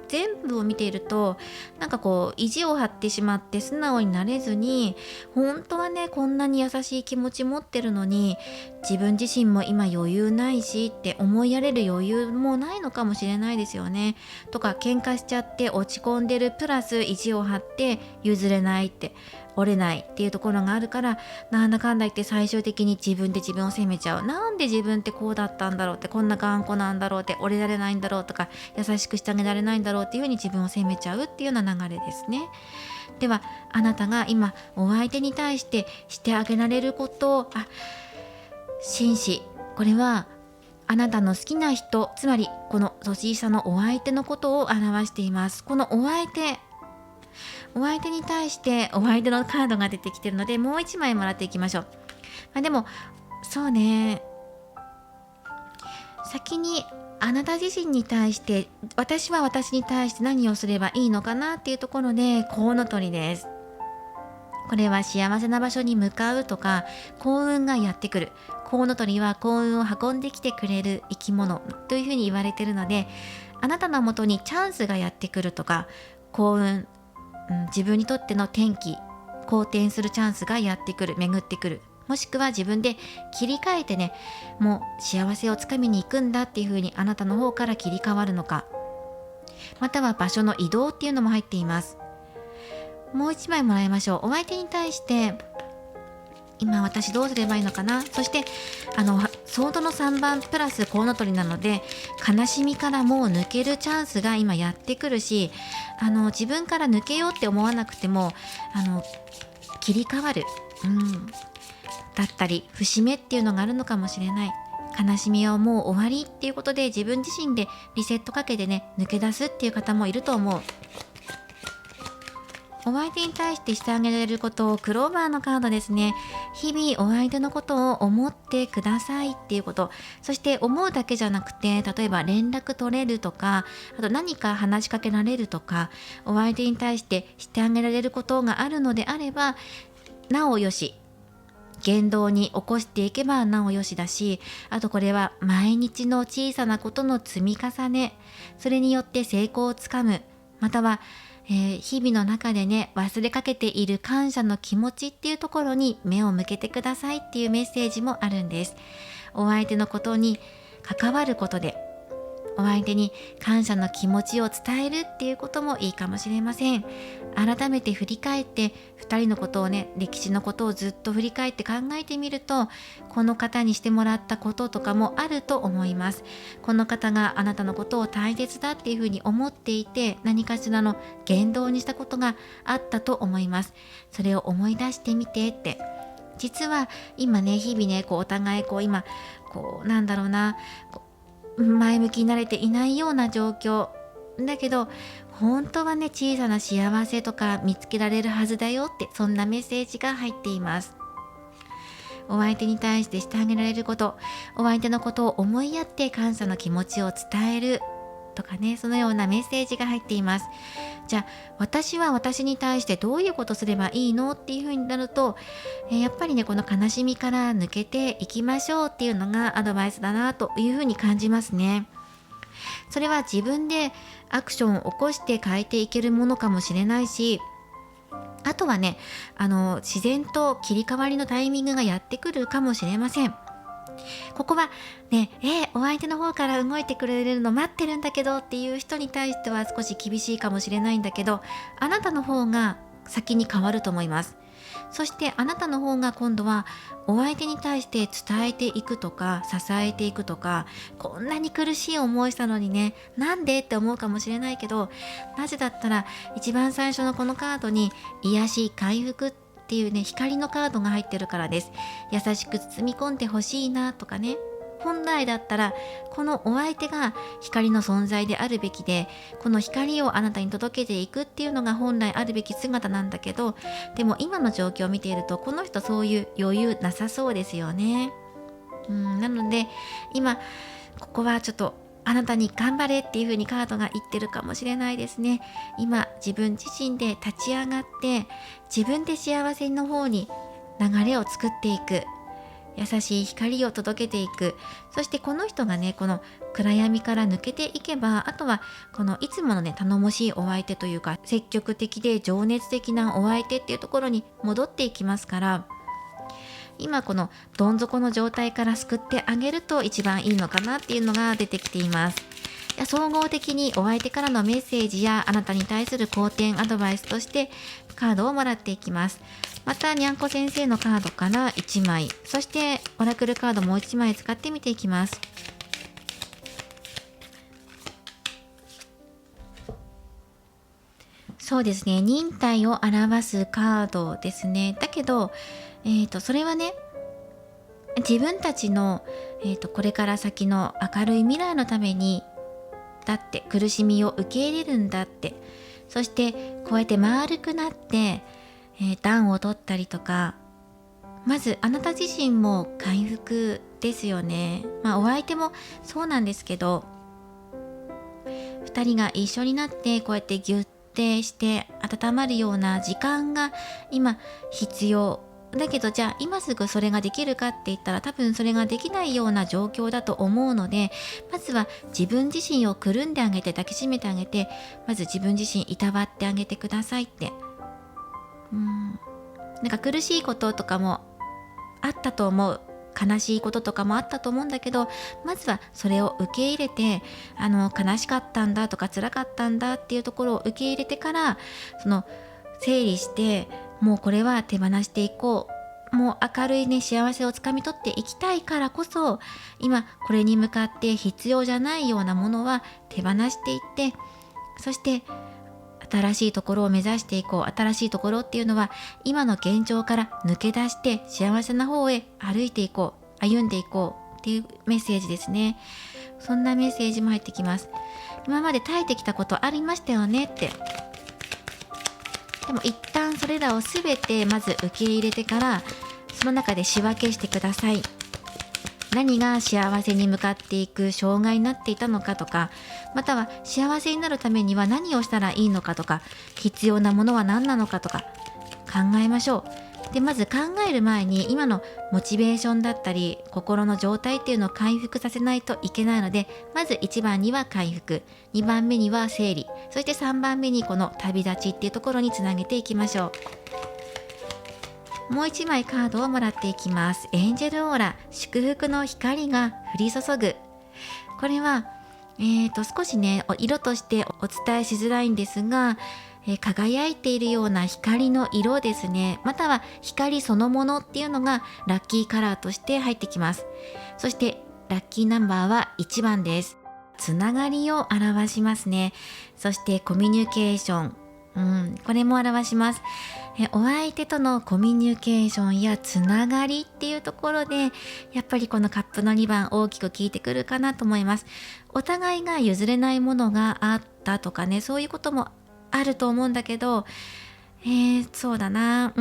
全部を見ていると、なんか意地を張ってしまって素直になれずに、本当はねこんなに優しい気持ち持ってるのに自分自身も今余裕ないしって思いやれる余裕もないのかもしれないですよね。とか喧嘩しちゃって落ち込んでるプラス意地を張って譲れないって折れないっていうところがあるから、なんだかんだ言って最終的に自分で自分を責めちゃう。なんで自分ってこうだったんだろうって、こんな頑固なんだろうって、折れられないんだろうとか優しくしてあげられないんだろうっていうふうに自分を責めちゃうっていうような流れですね。ではあなたが今お相手に対してしてあげられることを、紳士、これはあなたの好きな人、つまりこの年下のお相手のことを表しています。このお相手に対してお相手のカードが出てきているので、もう1枚もらっていきましょう。でもそうね、先にあなた自身に対して、私は私に対して何をすればいいのかなっていうところで、コウノトリです。これは幸せな場所に向かうとか、幸運がやってくる。コウノトリは幸運を運んできてくれる生き物というふうに言われているので、あなたのもとにチャンスがやってくるとか、幸運、自分にとっての転機、好転するチャンスがやってくる、巡ってくる。もしくは自分で切り替えてね、もう幸せをつかみに行くんだっていうふうにあなたの方から切り替わるのか、または場所の移動っていうのも入っています。もう1枚もらいましょう。お相手に対して今私どうすればいいのかな。そしてソードの3番プラスコウノトリなので、悲しみからもう抜けるチャンスが今やってくるし、自分から抜けようって思わなくても切り替わる、だったり節目っていうのがあるのかもしれない。悲しみはもう終わりっていうことで、自分自身でリセットかけてね、抜け出すっていう方もいると思う。お相手に対してしてあげられることを、クローバーのカードですね。日々お相手のことを思ってくださいっていうこと。そして思うだけじゃなくて、例えば連絡取れるとか、あと何か話しかけられるとか、お相手に対してしてあげられることがあるのであれば、なおよし。言動に起こしていけばなおよしだし、あとこれは毎日の小さなことの積み重ね、それによって成功をつかむ、または日々の中でね、忘れかけている感謝の気持ちっていうところに目を向けてくださいっていうメッセージもあるんです。お相手のことに関わることで、お相手に感謝の気持ちを伝えるっていうこともいいかもしれません。改めて振り返って、2人のことをね、歴史のことをずっと振り返って考えてみると、この方にしてもらったこととかもあると思います。この方があなたのことを大切だっていうふうに思っていて、何かしらの言動にしたことがあったと思います。それを思い出してみてって。実は今ね、日々ね、お互い今なんだろうな、前向きになれていないような状況だけど、本当はね、小さな幸せとか見つけられるはずだよって、そんなメッセージが入っています。お相手に対してしてあげられること、お相手のことを思いやって感謝の気持ちを伝えるとかね、そのようなメッセージが入っています。じゃあ私は私に対してどういうことすればいいのっていう風になると、やっぱりね、この悲しみから抜けていきましょうっていうのがアドバイスだなという風に感じますね。それは自分でアクションを起こして変えていけるものかもしれないし、あとはね、自然と切り替わりのタイミングがやってくるかもしれません。ここはね、お相手の方から動いてくれるの待ってるんだけどっていう人に対しては少し厳しいかもしれないんだけど、あなたの方が先に変わると思います。そしてあなたの方が今度はお相手に対して伝えていくとか、支えていくとか、こんなに苦しい思いしたのにね、なんでって思うかもしれないけど、なぜだったら一番最初のこのカードに癒し回復っていうね、光のカードが入ってるからです。優しく包み込んでほしいなとかね。本来だったらこのお相手が光の存在であるべきで、この光をあなたに届けていくっていうのが本来あるべき姿なんだけど、でも今の状況を見ていると、この人そういう余裕なさそうですよね。なので今ここはちょっとあなたに頑張れっていう風にカードが言ってるかもしれないですね。今自分自身で立ち上がって、自分で幸せの方に流れを作っていく、優しい光を届けていく。そしてこの人がね、この暗闇から抜けていけば、あとはこのいつものね、頼もしいお相手というか、積極的で情熱的なお相手っていうところに戻っていきますから、今このどん底の状態から救ってあげると一番いいのかなっていうのが出てきています。総合的にお相手からのメッセージやあなたに対する好転アドバイスとしてカードをもらっていきます。またにゃんこ先生のカードから1枚、そしてオラクルカードもう1枚使ってみていきます。そうですね、忍耐を表すカードですね。だけど、それはね、自分たちの、これから先の明るい未来のためにだって苦しみを受け入れるんだって、そしてこうやって丸くなって、暖を取ったりとか、まずあなた自身も回復ですよね。お相手もそうなんですけど、2人が一緒になってこうやってギュッてして温まるような時間が今必要だけど、じゃあ今すぐそれができるかって言ったら多分それができないような状況だと思うので、まずは自分自身をくるんであげて抱きしめてあげて、まず自分自身いたわってあげてくださいって。なんか苦しいこととかもあったと思う、悲しいこととかもあったと思うんだけど、まずはそれを受け入れて、悲しかったんだとか辛かったんだっていうところを受け入れてから、その整理して、もうこれは手放していこう、もう明るいね幸せをつかみ取っていきたいからこそ、今これに向かって必要じゃないようなものは手放していって、そして新しいところを目指していこう。新しいところっていうのは今の現状から抜け出して幸せな方へ歩いていこう、歩んでいこうっていうメッセージですね。そんなメッセージも入ってきます。今まで耐えてきたことありましたよねって。でも一旦それらを全てまず受け入れてから、その中で仕分けしてください。何が幸せに向かっていく障害になっていたのかとか、または幸せになるためには何をしたらいいのかとか、必要なものは何なのかとか考えましょう。で、まず考える前に今のモチベーションだったり心の状態っていうのを回復させないといけないので、まず1番には回復、2番目には整理、そして3番目にこの旅立ちっていうところにつなげていきましょう。もう1枚カードをもらっていきます。エンジェルオーラ、祝福の光が降り注ぐ。これは、少しね色としてお伝えしづらいんですが、輝いているような光の色ですね。または光そのものっていうのがラッキーカラーとして入ってきます。そしてラッキーナンバーは1番です。つながりを表しますね。そしてコミュニケーション、これも表します。お相手とのコミュニケーションやつながりっていうところで、やっぱりこのカップの2番大きく効いてくるかなと思います。お互いが譲れないものがあったとかね、そういうこともあると思うんだけど、そうだな、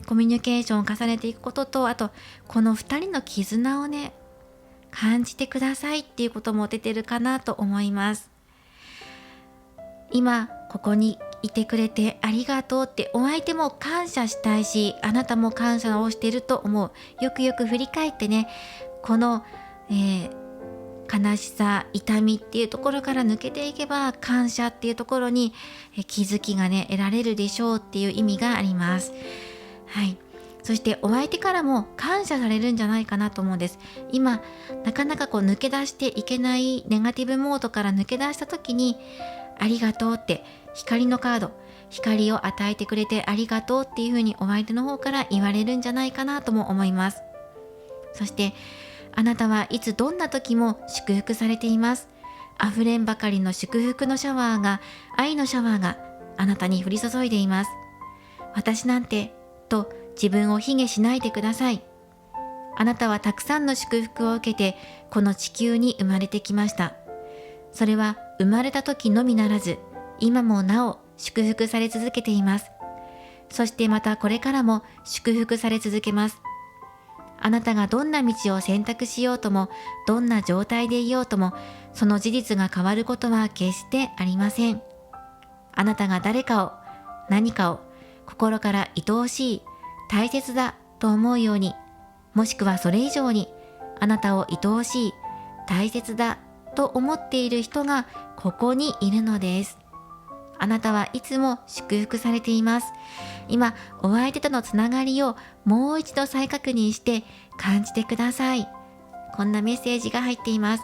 コミュニケーションを重ねていくことと、あとこの2人の絆をね感じてくださいっていうことも出てるかなと思います。今ここにいてくれてありがとうって、お相手も感謝したいし、あなたも感謝をしていると思う。よくよく振り返ってね、この、悲しさ、痛みっていうところから抜けていけば、感謝っていうところに気づきがね得られるでしょうっていう意味があります。はい。そしてお相手からも感謝されるんじゃないかなと思うんです。今なかなか抜け出していけないネガティブモードから抜け出した時に、ありがとうって、光のカード、光を与えてくれてありがとうっていう風にお相手の方から言われるんじゃないかなとも思います。そしてあなたはいつどんな時も祝福されています。溢れんばかりの祝福のシャワーが、愛のシャワーがあなたに降り注いでいます。私なんてと自分を卑下しないでください。あなたはたくさんの祝福を受けてこの地球に生まれてきました。それは生まれた時のみならず、今もなお祝福され続けています。そしてまたこれからも祝福され続けます。あなたがどんな道を選択しようとも、どんな状態でいようとも、その事実が変わることは決してありません。あなたが誰かを、何かを心から愛おしい、大切だと思うように、もしくはそれ以上にあなたを愛おしい、大切だと思っている人がここにいるのです。あなたはいつも祝福されています。今お相手とのつながりをもう一度再確認して感じてください。こんなメッセージが入っています。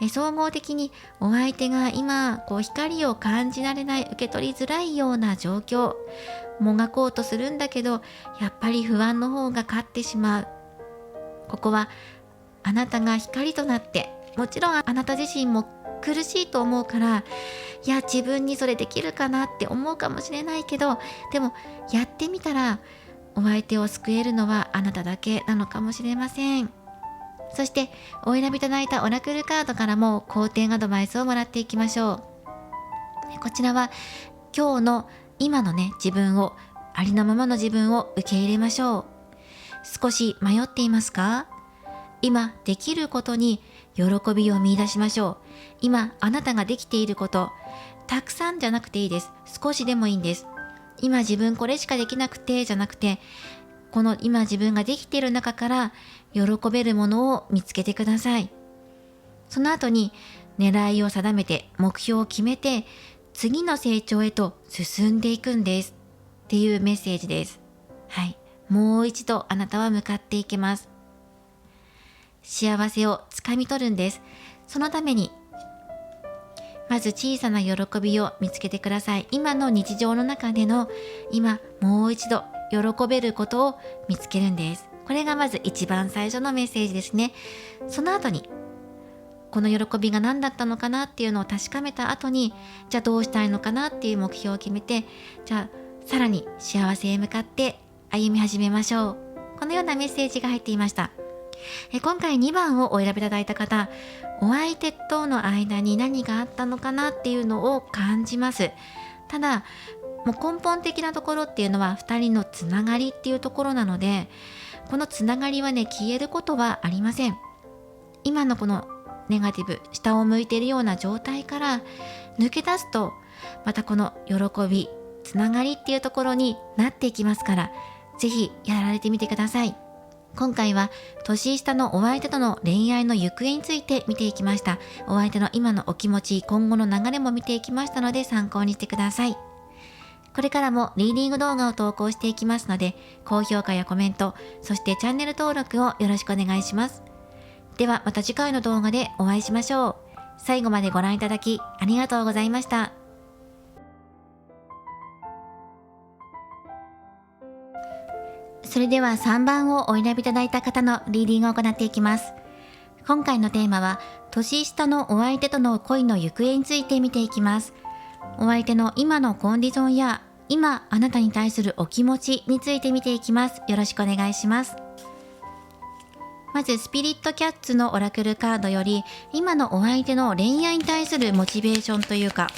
総合的にお相手が今光を感じられない、受け取りづらいような状況、もがこうとするんだけど、やっぱり不安の方が勝ってしまう。ここはあなたが光となって、もちろんあなた自身も苦しいと思うから、いや自分にそれできるかなって思うかもしれないけど、でもやってみたらお相手を救えるのはあなただけなのかもしれません。そしてお選びいただいたオラクルカードからも好転アドバイスをもらっていきましょう。こちらは今日の今のね、自分を、ありのままの自分を受け入れましょう。少し迷っていますか？今できることに喜びを見出しましょう。今あなたができていること、たくさんじゃなくていいです。少しでもいいんです。今自分これしかできなくてじゃなくて、この今自分ができている中から喜べるものを見つけてください。その後に狙いを定めて、目標を決めて、次の成長へと進んでいくんですっていうメッセージです。はい、もう一度あなたは向かっていけます。幸せをつかみ取るんです。そのためにまず小さな喜びを見つけてください。今の日常の中での今もう一度喜べることを見つけるんです。これがまず一番最初のメッセージですね。その後にこの喜びが何だったのかなっていうのを確かめた後に、じゃあどうしたいのかなっていう目標を決めて、じゃあさらに幸せへ向かって歩み始めましょう。このようなメッセージが入っていました。今回2番をお選びいただいた方、お相手との間に何があったのかなっていうのを感じます。ただもう根本的なところっていうのは2人のつながりっていうところなので、このつながりはね、消えることはありません。今のこのネガティブ、下を向いているような状態から抜け出すと、またこの喜び、つながりっていうところになっていきますから、ぜひやられてみてください。今回は年下のお相手との恋愛の行方について見ていきました。お相手の今のお気持ち、今後の流れも見ていきましたので参考にしてください。これからもリーディング動画を投稿していきますので、高評価やコメント、そしてチャンネル登録をよろしくお願いします。ではまた次回の動画でお会いしましょう。最後までご覧いただきありがとうございました。それでは3番をお選びいただいた方のリーディングを行っていきます。今回のテーマは、年下のお相手との恋の行方について見ていきます。お相手の今のコンディションや、今あなたに対するお気持ちについて見ていきます。よろしくお願いします。まずスピリットキャッツのオラクルカードより、今のお相手の恋愛に対するモチベーションというか、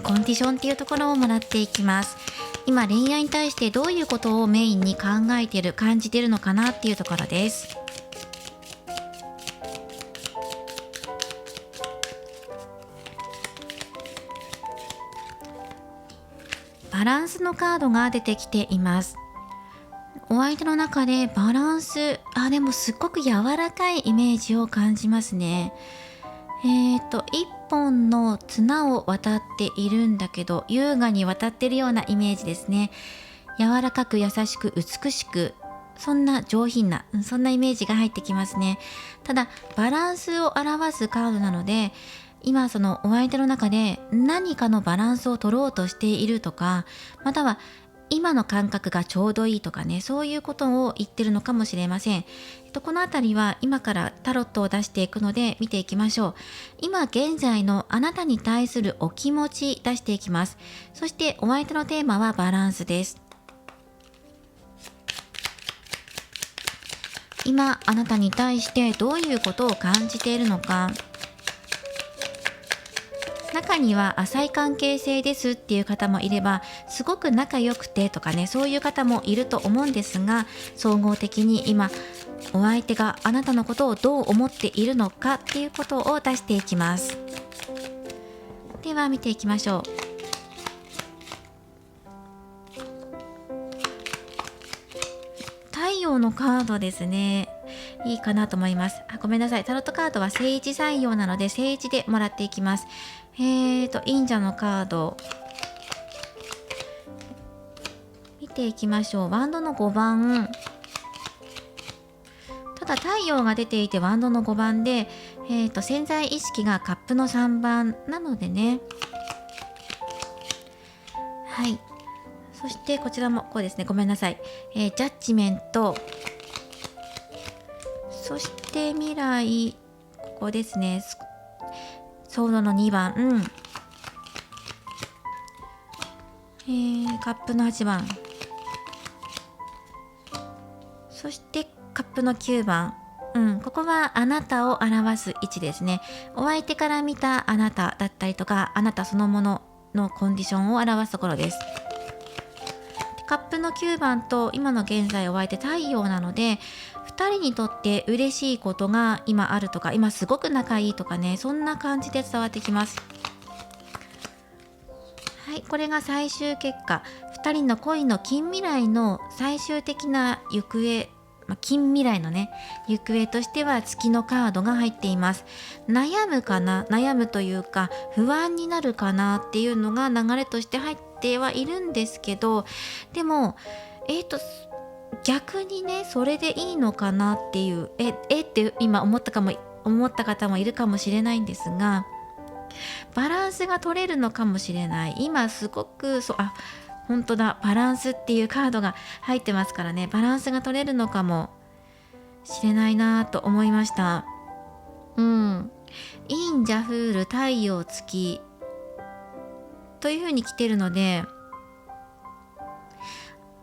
コンディションっていうところをもらっていきます。今恋愛に対してどういうことをメインに考えている、感じているのかなっていうところです。バランスのカードが出てきています。お相手の中でバランス、でもすっごく柔らかいイメージを感じますね。一本の綱を渡っているんだけど、優雅に渡っているようなイメージですね。柔らかく優しく美しく、そんな上品な、そんなイメージが入ってきますね。ただバランスを表すカードなので、今そのお相手の中で何かのバランスを取ろうとしているとか、または今の感覚がちょうどいいとかね、そういうことを言ってるのかもしれません。このあたりは今からタロットを出していくので見ていきましょう。今現在のあなたに対するお気持ち出していきます。そしてお相手のテーマはバランスです。今あなたに対してどういうことを感じているのか。中には浅い関係性ですっていう方もいれば、すごく仲良くてとかね、そういう方もいると思うんですが、総合的に今お相手があなたのことをどう思っているのかっていうことを出していきます。では見ていきましょう。太陽のカードですね。いいかなと思います。ごめんなさい。タロットカードは聖地採用なので聖地でもらっていきます。忍者のカード見ていきましょう。ワンドの5番。ただ太陽が出ていてワンドの5番で、潜在意識がカップの3番なのでね。はい。そしてこちらもこうですね。ごめんなさい。ジャッジメント。そして未来、ここですね。ソードの2番、カップの8番、そしてカップの9番、ここはあなたを表す位置ですね。お相手から見たあなただったりとか、あなたそのもののコンディションを表すところです。カップの9番と今の現在お相手太陽なので、2人にとって嬉しいことが今あるとか、今すごく仲いいとかね、そんな感じで伝わってきます。はい、これが最終結果、2人の恋の近未来の最終的な行方、近未来のね行方としては月のカードが入っています。悩むかな、悩むというか不安になるかなっていうのが流れとして入ってはいるんですけど、でも逆にね、それでいいのかなっていう、って今思った方もいるかもしれないんですが、バランスが取れるのかもしれない。今すごく本当だ、バランスっていうカードが入ってますからね、バランスが取れるのかもしれないなと思いました。陰蛇風る太陽月という風に来てるので、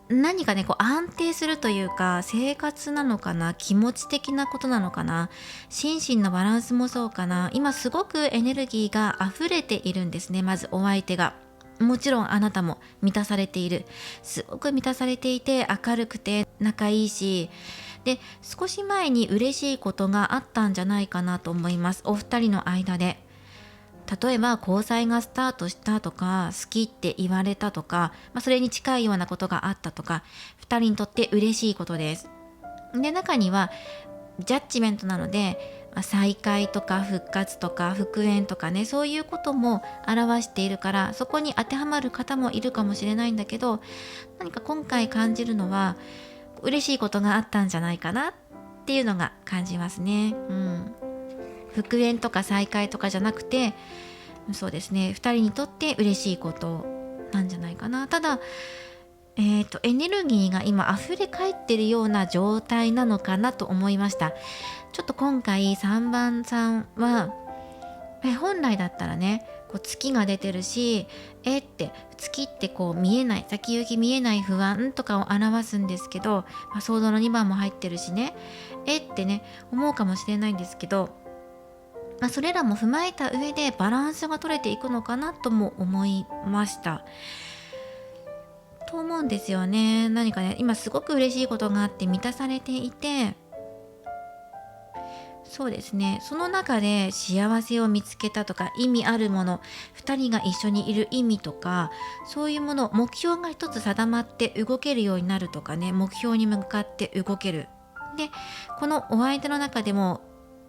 何かね安定するというか、生活なのかな、気持ち的なことなのかな、心身のバランスもそうかな。今すごくエネルギーが溢れているんですね。まずお相手が、もちろんあなたも満たされている、すごく満たされていて明るくて仲いいし、で少し前に嬉しいことがあったんじゃないかなと思います。お二人の間で例えば交際がスタートしたとか、好きって言われたとか、それに近いようなことがあったとか、2人にとって嬉しいことです。で中にはジャッジメントなので、再会とか復活とか復縁とかね、そういうことも表しているから、そこに当てはまる方もいるかもしれないんだけど、何か今回感じるのは嬉しいことがあったんじゃないかなっていうのが感じますね。復縁とか再会とかじゃなくて、そうですね、2人にとって嬉しいことなんじゃないかな。ただエネルギーが今溢れ返ってるような状態なのかなと思いました。ちょっと今回3番さんは本来だったらね、月が出てるし、って月って見えない、先行き見えない不安とかを表すんですけど、ソードの2番も入ってるしね、ってね思うかもしれないんですけど、それらも踏まえた上でバランスが取れていくのかなとも思いましたと思うんですよね。何かね今すごく嬉しいことがあって満たされていて、そうですね、その中で幸せを見つけたとか、意味あるもの、2人が一緒にいる意味とか、そういうもの、目標が一つ定まって動けるようになるとかね、目標に向かって動ける。でこのお相手の中でも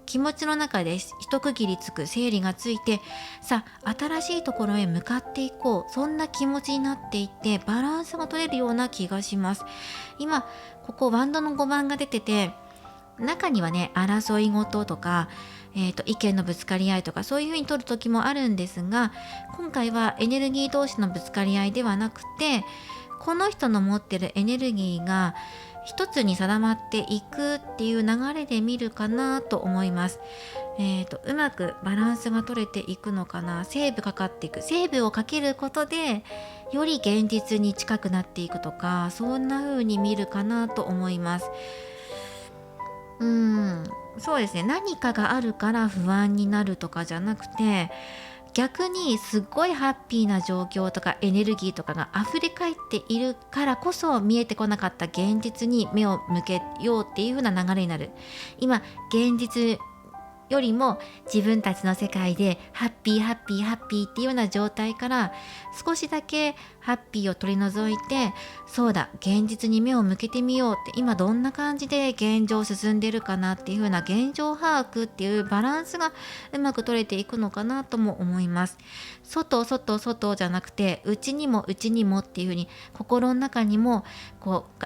気持ちの中で一区切りつく、整理がついて、さあ新しいところへ向かっていこう、そんな気持ちになっていってバランスが取れるような気がします。今ここワンドの5番が出てて、中にはね争い事とか、意見のぶつかり合いとか、そういう風に取る時もあるんですが、今回はエネルギー同士のぶつかり合いではなくて、この人の持ってるエネルギーが一つに定まっていくっていう流れで見るかなと思います。うまくバランスが取れていくのかな。セーブかかっていく、セーブをかけることでより現実に近くなっていくとか、そんな風に見るかなと思います。そうですね、何かがあるから不安になるとかじゃなくて、逆にすっごいハッピーな状況とかエネルギーとかが溢れ返っているからこそ、見えてこなかった現実に目を向けようっていう風な流れになる。今現実よりも自分たちの世界でハッピーハッピーハッピーっていうような状態から、少しだけハッピーを取り除いて、そうだ現実に目を向けてみようって、今どんな感じで現状進んでるかなっていう風な現状把握っていうバランスがうまく取れていくのかなとも思います。外じゃなくて、内にも内にもっていう風に、心の中にも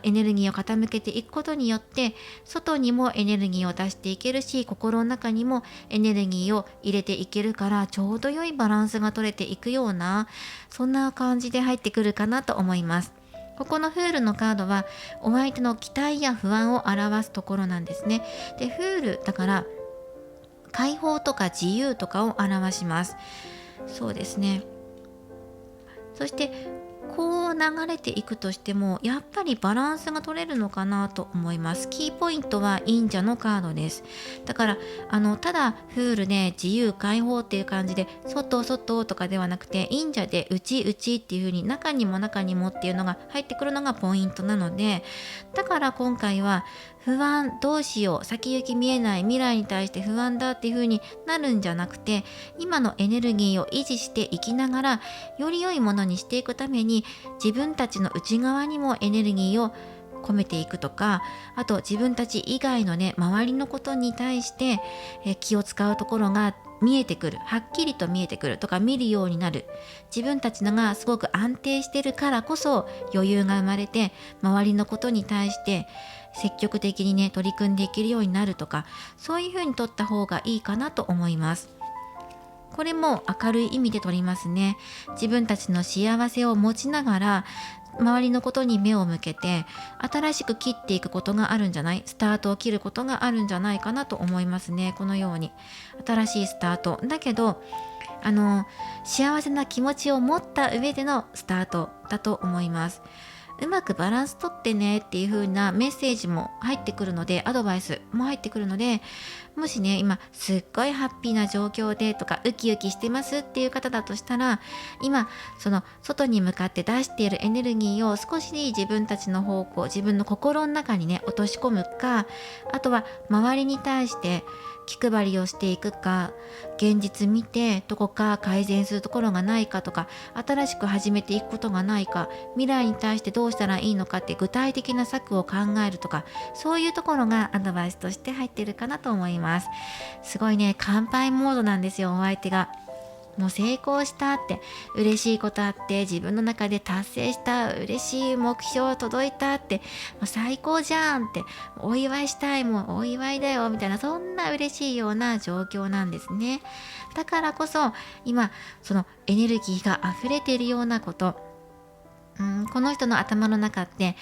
エネルギーを傾けていくことによって、外にもエネルギーを出していけるし、心の中にもエネルギーを入れていけるから、ちょうど良いバランスが取れていくような、そんな感じで入ってくるかなと思います。ここのフールのカードはお相手の期待や不安を表すところなんですね。でフールだから解放とか自由とかを表します。そうですね。そしてこう流れていくとしてもやっぱりバランスが取れるのかなと思います。キーポイントは忍者のカードです。だからただフールで自由解放っていう感じで外外とかではなくて、忍者で内内っていう風に中にも中にもっていうのが入ってくるのがポイントなので、だから今回は不安、どうしよう、先行き見えない、未来に対して不安だっていう風になるんじゃなくて、今のエネルギーを維持していきながらより良いものにしていくために、自分たちの内側にもエネルギーを込めていくとか、あと自分たち以外のね、周りのことに対して気を使うところが見えてくる、はっきりと見えてくるとか、見るようになる。自分たちのがすごく安定してるからこそ余裕が生まれて、周りのことに対して積極的にね取り組んでいけるようになるとか、そういう風に取った方がいいかなと思います。これも明るい意味で取りますね。自分たちの幸せを持ちながら周りのことに目を向けて、新しく切っていくことがあるんじゃない、スタートを切ることがあるんじゃないかなと思いますね。このように新しいスタートだけど、幸せな気持ちを持った上でのスタートだと思います。うまくバランスとってねっていう風なメッセージも入ってくるので、アドバイスも入ってくるので、もしね今すっごいハッピーな状況でとかウキウキしてますっていう方だとしたら、今その外に向かって出しているエネルギーを少し自分たちの方向、自分の心の中にね落とし込むか、あとは周りに対して気配りをしていくか、現実見てどこか改善するところがないかとか、新しく始めていくことがないか、未来に対してどうしたらいいのかって具体的な策を考えるとか、そういうところがアドバイスとして入ってるかなと思います。すごいね乾杯モードなんですよ、お相手が。もう成功したって、嬉しいことあって、自分の中で達成した、嬉しい目標届いたって、もう最高じゃんって、お祝いしたい、もうお祝いだよみたいな、そんな嬉しいような状況なんですね。だからこそ今そのエネルギーが溢れているようなこと、この人の頭の中って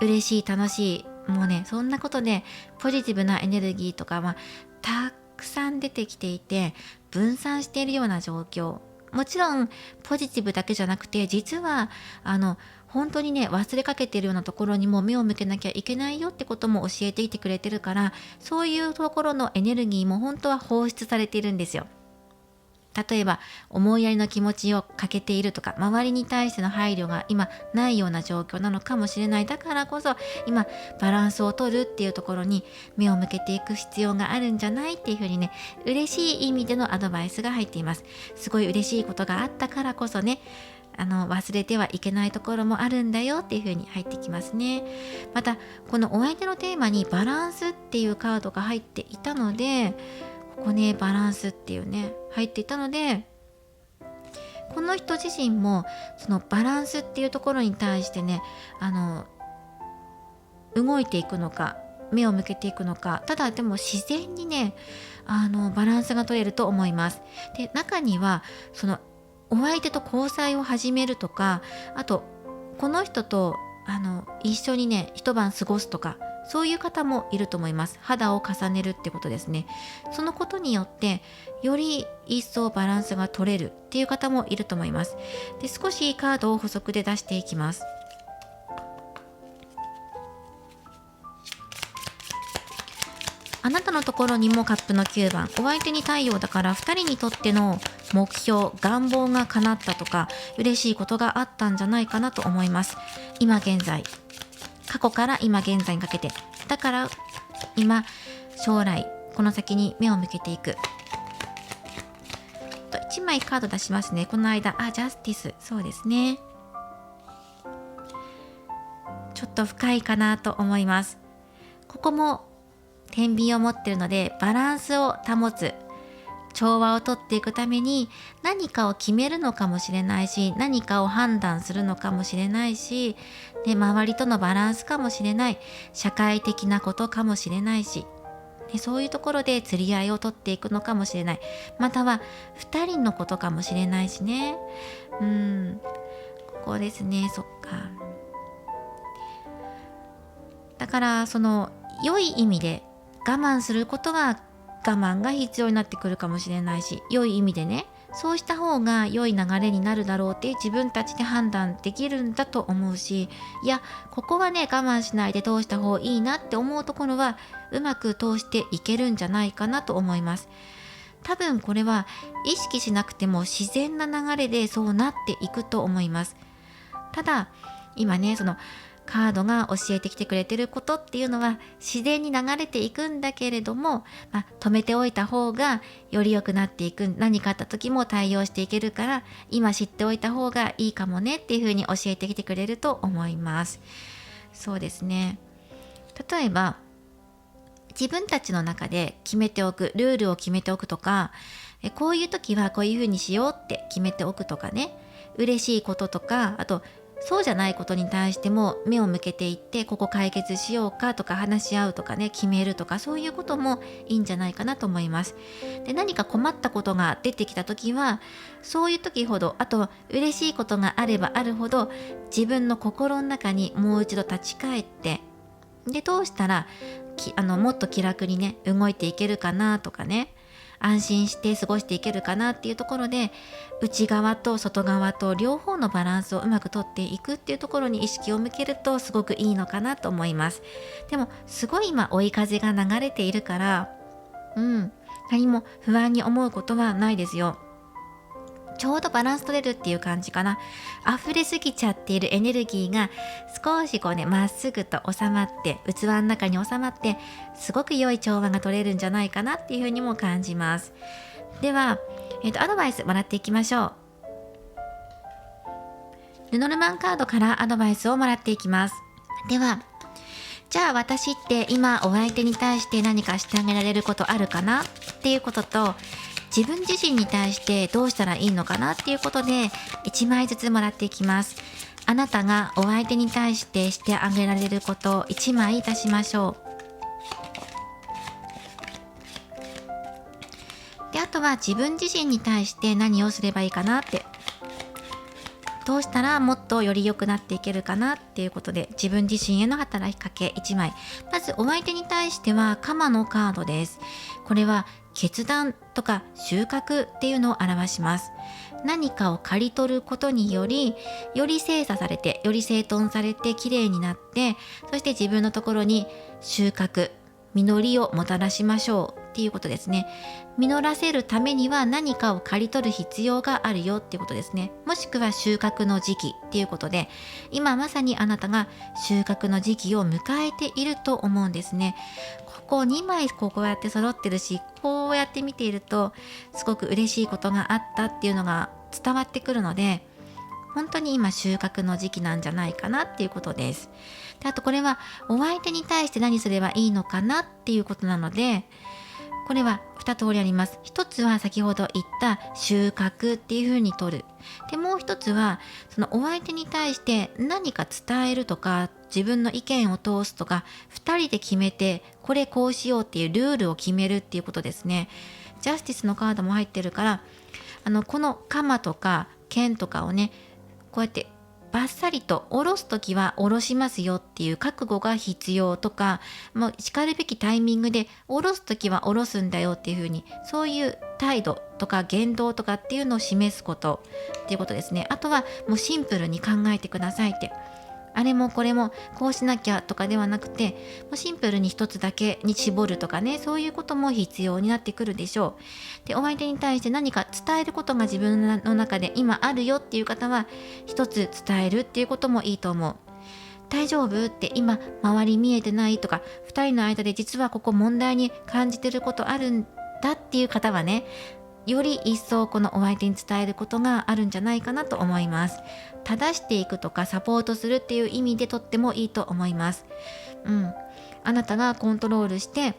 嬉しい、楽しい、もうねそんなことでポジティブなエネルギーとかはたくさん出てきていて、分散しているような状況。もちろんポジティブだけじゃなくて、実は本当にね忘れかけているようなところにも目を向けなきゃいけないよってことも教えていてくれてるから、そういうところのエネルギーも本当は放出されているんですよ。例えば思いやりの気持ちを欠けているとか、周りに対しての配慮が今ないような状況なのかもしれない。だからこそ今バランスを取るっていうところに目を向けていく必要があるんじゃないっていうふうにね、嬉しい意味でのアドバイスが入っています。すごい嬉しいことがあったからこそね、忘れてはいけないところもあるんだよっていう風に入ってきますね。またこのお相手のテーマにバランスっていうカードが入っていたので、ここねバランスっていうね入っていたので、この人自身もそのバランスっていうところに対してね動いていくのか、目を向けていくのか、ただでも自然にねバランスが取れると思います。で、中にはそのお相手と交際を始めるとか、あとこの人と一緒にね一晩過ごすとか、そういう方もいると思います。肌を重ねるってことですね。そのことによってより一層バランスが取れるっていう方もいると思います。で、少しカードを補足で出していきます。あなたのところにもカップの9番、お相手に太陽だから2人にとっての目標、願望が叶ったとか、嬉しいことがあったんじゃないかなと思います。今現在、過去から今現在にかけて、だから今将来この先に目を向けていく。1枚カード出しますね。この間ジャスティス、そうですね、ちょっと深いかなと思います。ここも天秤を持っているので、バランスを保つ、調和をとっていくために何かを決めるのかもしれないし、何かを判断するのかもしれないし、で周りとのバランスかもしれない、社会的なことかもしれないし、でそういうところで釣り合いをとっていくのかもしれない、または2人のことかもしれないしね。ここですね。そっか。だからその良い意味で我慢することは我慢が必要になってくるかもしれないし、良い意味でね、そうした方が良い流れになるだろうって自分たちで判断できるんだと思うし、いやここはね我慢しないで通した方がいいなって思うところはうまく通していけるんじゃないかなと思います。多分これは意識しなくても自然な流れでそうなっていくと思います。ただ今ねそのカードが教えてきてくれてることっていうのは自然に流れていくんだけれども、止めておいた方がより良くなっていく、何かあった時も対応していけるから今知っておいた方がいいかもねっていうふうに教えてきてくれると思います。そうですね、例えば自分たちの中で決めておく、ルールを決めておくとか、こういう時はこういうふうにしようって決めておくとかね、嬉しいこととか、あとそうじゃないことに対しても目を向けていって、ここ解決しようかとか話し合うとかね、決めるとか、そういうこともいいんじゃないかなと思います。で、何か困ったことが出てきた時は、そういう時ほど、あと嬉しいことがあればあるほど、自分の心の中にもう一度立ち返って、でどうしたらもっと気楽にね動いていけるかなとかね、安心して過ごしていけるかなっていうところで、内側と外側と両方のバランスをうまくとっていくっていうところに意識を向けるとすごくいいのかなと思います。でもすごい今追い風が流れているから、何も不安に思うことはないですよ。ちょうどバランス取れるっていう感じかな。溢れすぎちゃっているエネルギーが少しこうね、まっすぐと収まって、器の中に収まって、すごく良い調和が取れるんじゃないかなっていうふうにも感じます。では、アドバイスもらっていきましょう。ルノルマンカードからアドバイスをもらっていきます。では、じゃあ私って今お相手に対して何かしてあげられることあるかなっていうことと、自分自身に対してどうしたらいいのかなっていうことで1枚ずつもらっていきます。あなたがお相手に対してしてあげられることを1枚出しましょう。で、あとは自分自身に対して何をすればいいかなって、どうしたらもっとより良くなっていけるかなっていうことで、自分自身への働きかけ1枚。まずお相手に対しては鎌のカードです。これは決断とか収穫っていうのを表します。何かを刈り取ることにより、より精査されて、より整頓されてきれいになって、そして自分のところに収穫、実りをもたらしましょうっていうことですね。実らせるためには何かを刈り取る必要があるよっていうことですね。もしくは収穫の時期っていうことで、今まさにあなたが収穫の時期を迎えていると思うんですね。ここ2枚こうやって揃ってるし、こうやって見ているとすごく嬉しいことがあったっていうのが伝わってくるので、本当に今収穫の時期なんじゃないかなっていうことです。で、あとこれはお相手に対して何すればいいのかなっていうことなので、これは2通りあります。一つは先ほど言った収穫っていう風に取る。で、もう一つはそのお相手に対して何か伝えるとか、自分の意見を通すとか、2人で決めてこれこうしようっていうルールを決めるっていうことですね。ジャスティスのカードも入ってるから、この鎌とか剣とかをね、こうやってバッサリと下ろすときは下ろしますよっていう覚悟が必要とか、もう叱るべきタイミングで下ろすときは下ろすんだよっていうふうに、そういう態度とか言動とかっていうのを示すことっていうことですね。あとはもうシンプルに考えてくださいって。あれもこれもこうしなきゃとかではなくて、もうシンプルに一つだけに絞るとかね、そういうことも必要になってくるでしょう。で、お相手に対して何か伝えることが自分の中で今あるよっていう方は、一つ伝えるっていうこともいいと思う。大丈夫って今周り見えてないとか、二人の間で実はここ問題に感じてることあるんだっていう方はね、より一層このお相手に伝えることがあるんじゃないかなと思います。正していくとかサポートするっていう意味でとってもいいと思います。あなたがコントロールして、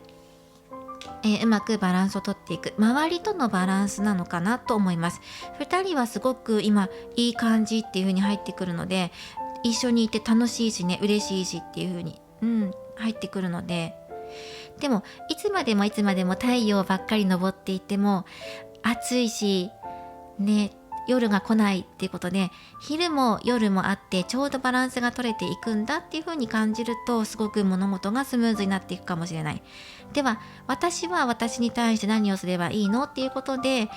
うまくバランスをとっていく、周りとのバランスなのかなと思います。2人はすごく今いい感じっていう風に入ってくるので、一緒にいて楽しいしね、嬉しいしっていう風に、入ってくるので、でもいつまでも太陽ばっかり昇っていても暑いしね、夜が来ないっていうことで、昼も夜もあってちょうどバランスが取れていくんだっていう風に感じると、すごく物事がスムーズになっていくかもしれない。では私は私に対して何をすればいいのっていうことで、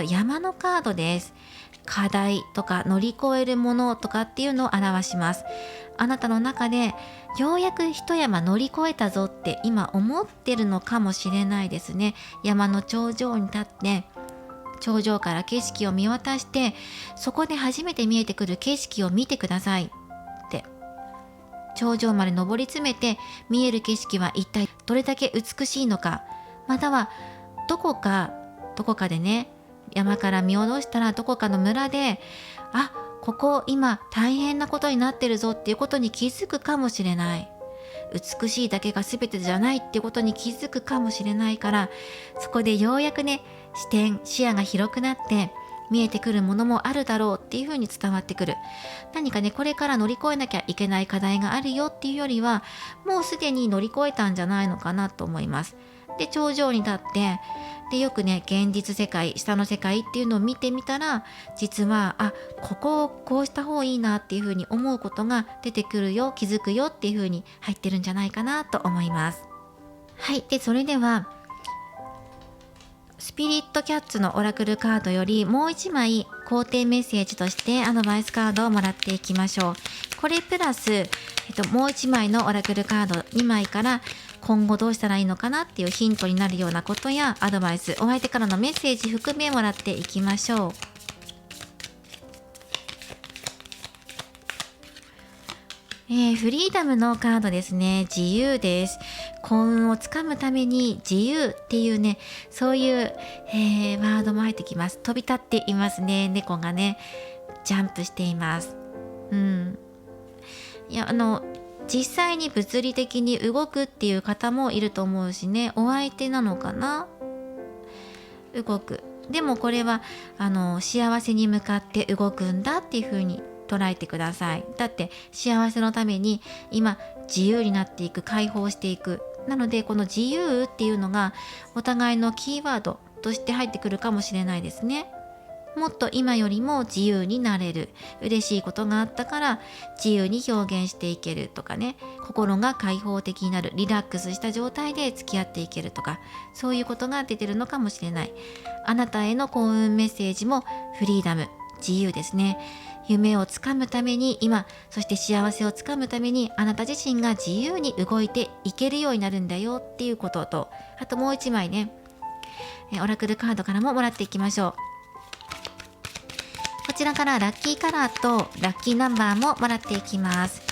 山のカードです。課題とか乗り越えるものとかっていうのを表します。あなたの中でようやく一山乗り越えたぞって今思ってるのかもしれないですね。山の頂上に立って頂上から景色を見渡して、そこで初めて見えてくる景色を見てくださいって。頂上まで登り詰めて見える景色は一体どれだけ美しいのか、またはどこかでね、山から見下ろしたらどこかの村で、あ、ここ今大変なことになってるぞっていうことに気づくかもしれない。美しいだけが全てじゃないっていうことに気づくかもしれないから、そこでようやくね、視野が広くなって見えてくるものもあるだろうっていう風に伝わってくる。何かね、これから乗り越えなきゃいけない課題があるよっていうよりは、もうすでに乗り越えたんじゃないのかなと思います。で、頂上に立って、でよくね、現実世界、下の世界っていうのを見てみたら、実はここをこうした方がいいなっていう風に思うことが出てくるよ、気づくよっていう風に入ってるんじゃないかなと思います。はい。でそれではスピリットキャッツのオラクルカードよりもう1枚肯定メッセージとしてアドバイスカードをもらっていきましょう。これプラス、もう1枚のオラクルカード2枚から今後どうしたらいいのかなっていうヒントになるようなことやアドバイス、お相手からのメッセージ含めもらっていきましょう。フリーダムのカードですね。自由です。幸運をつかむために自由っていうね、そういう、ワードも入ってきます。飛び立っていますね。猫がね、ジャンプしています。いや、実際に物理的に動くっていう方もいると思うしね、お相手なのかな？動く。でもこれは幸せに向かって動くんだっていう風に捉えてください。だって幸せのために今自由になっていく、解放していく。なのでこの自由っていうのがお互いのキーワードとして入ってくるかもしれないですね。もっと今よりも自由になれる、嬉しいことがあったから自由に表現していけるとかね、心が開放的になる、リラックスした状態で付き合っていけるとか、そういうことが出てるのかもしれない。あなたへの幸運メッセージもフリーダム、自由ですね。夢をつかむために今、そして幸せをつかむためにあなた自身が自由に動いていけるようになるんだよっていうことと、あともう一枚ね、オラクルカードからももらっていきましょう。こちらからラッキーカラーとラッキーナンバーももらっていきます。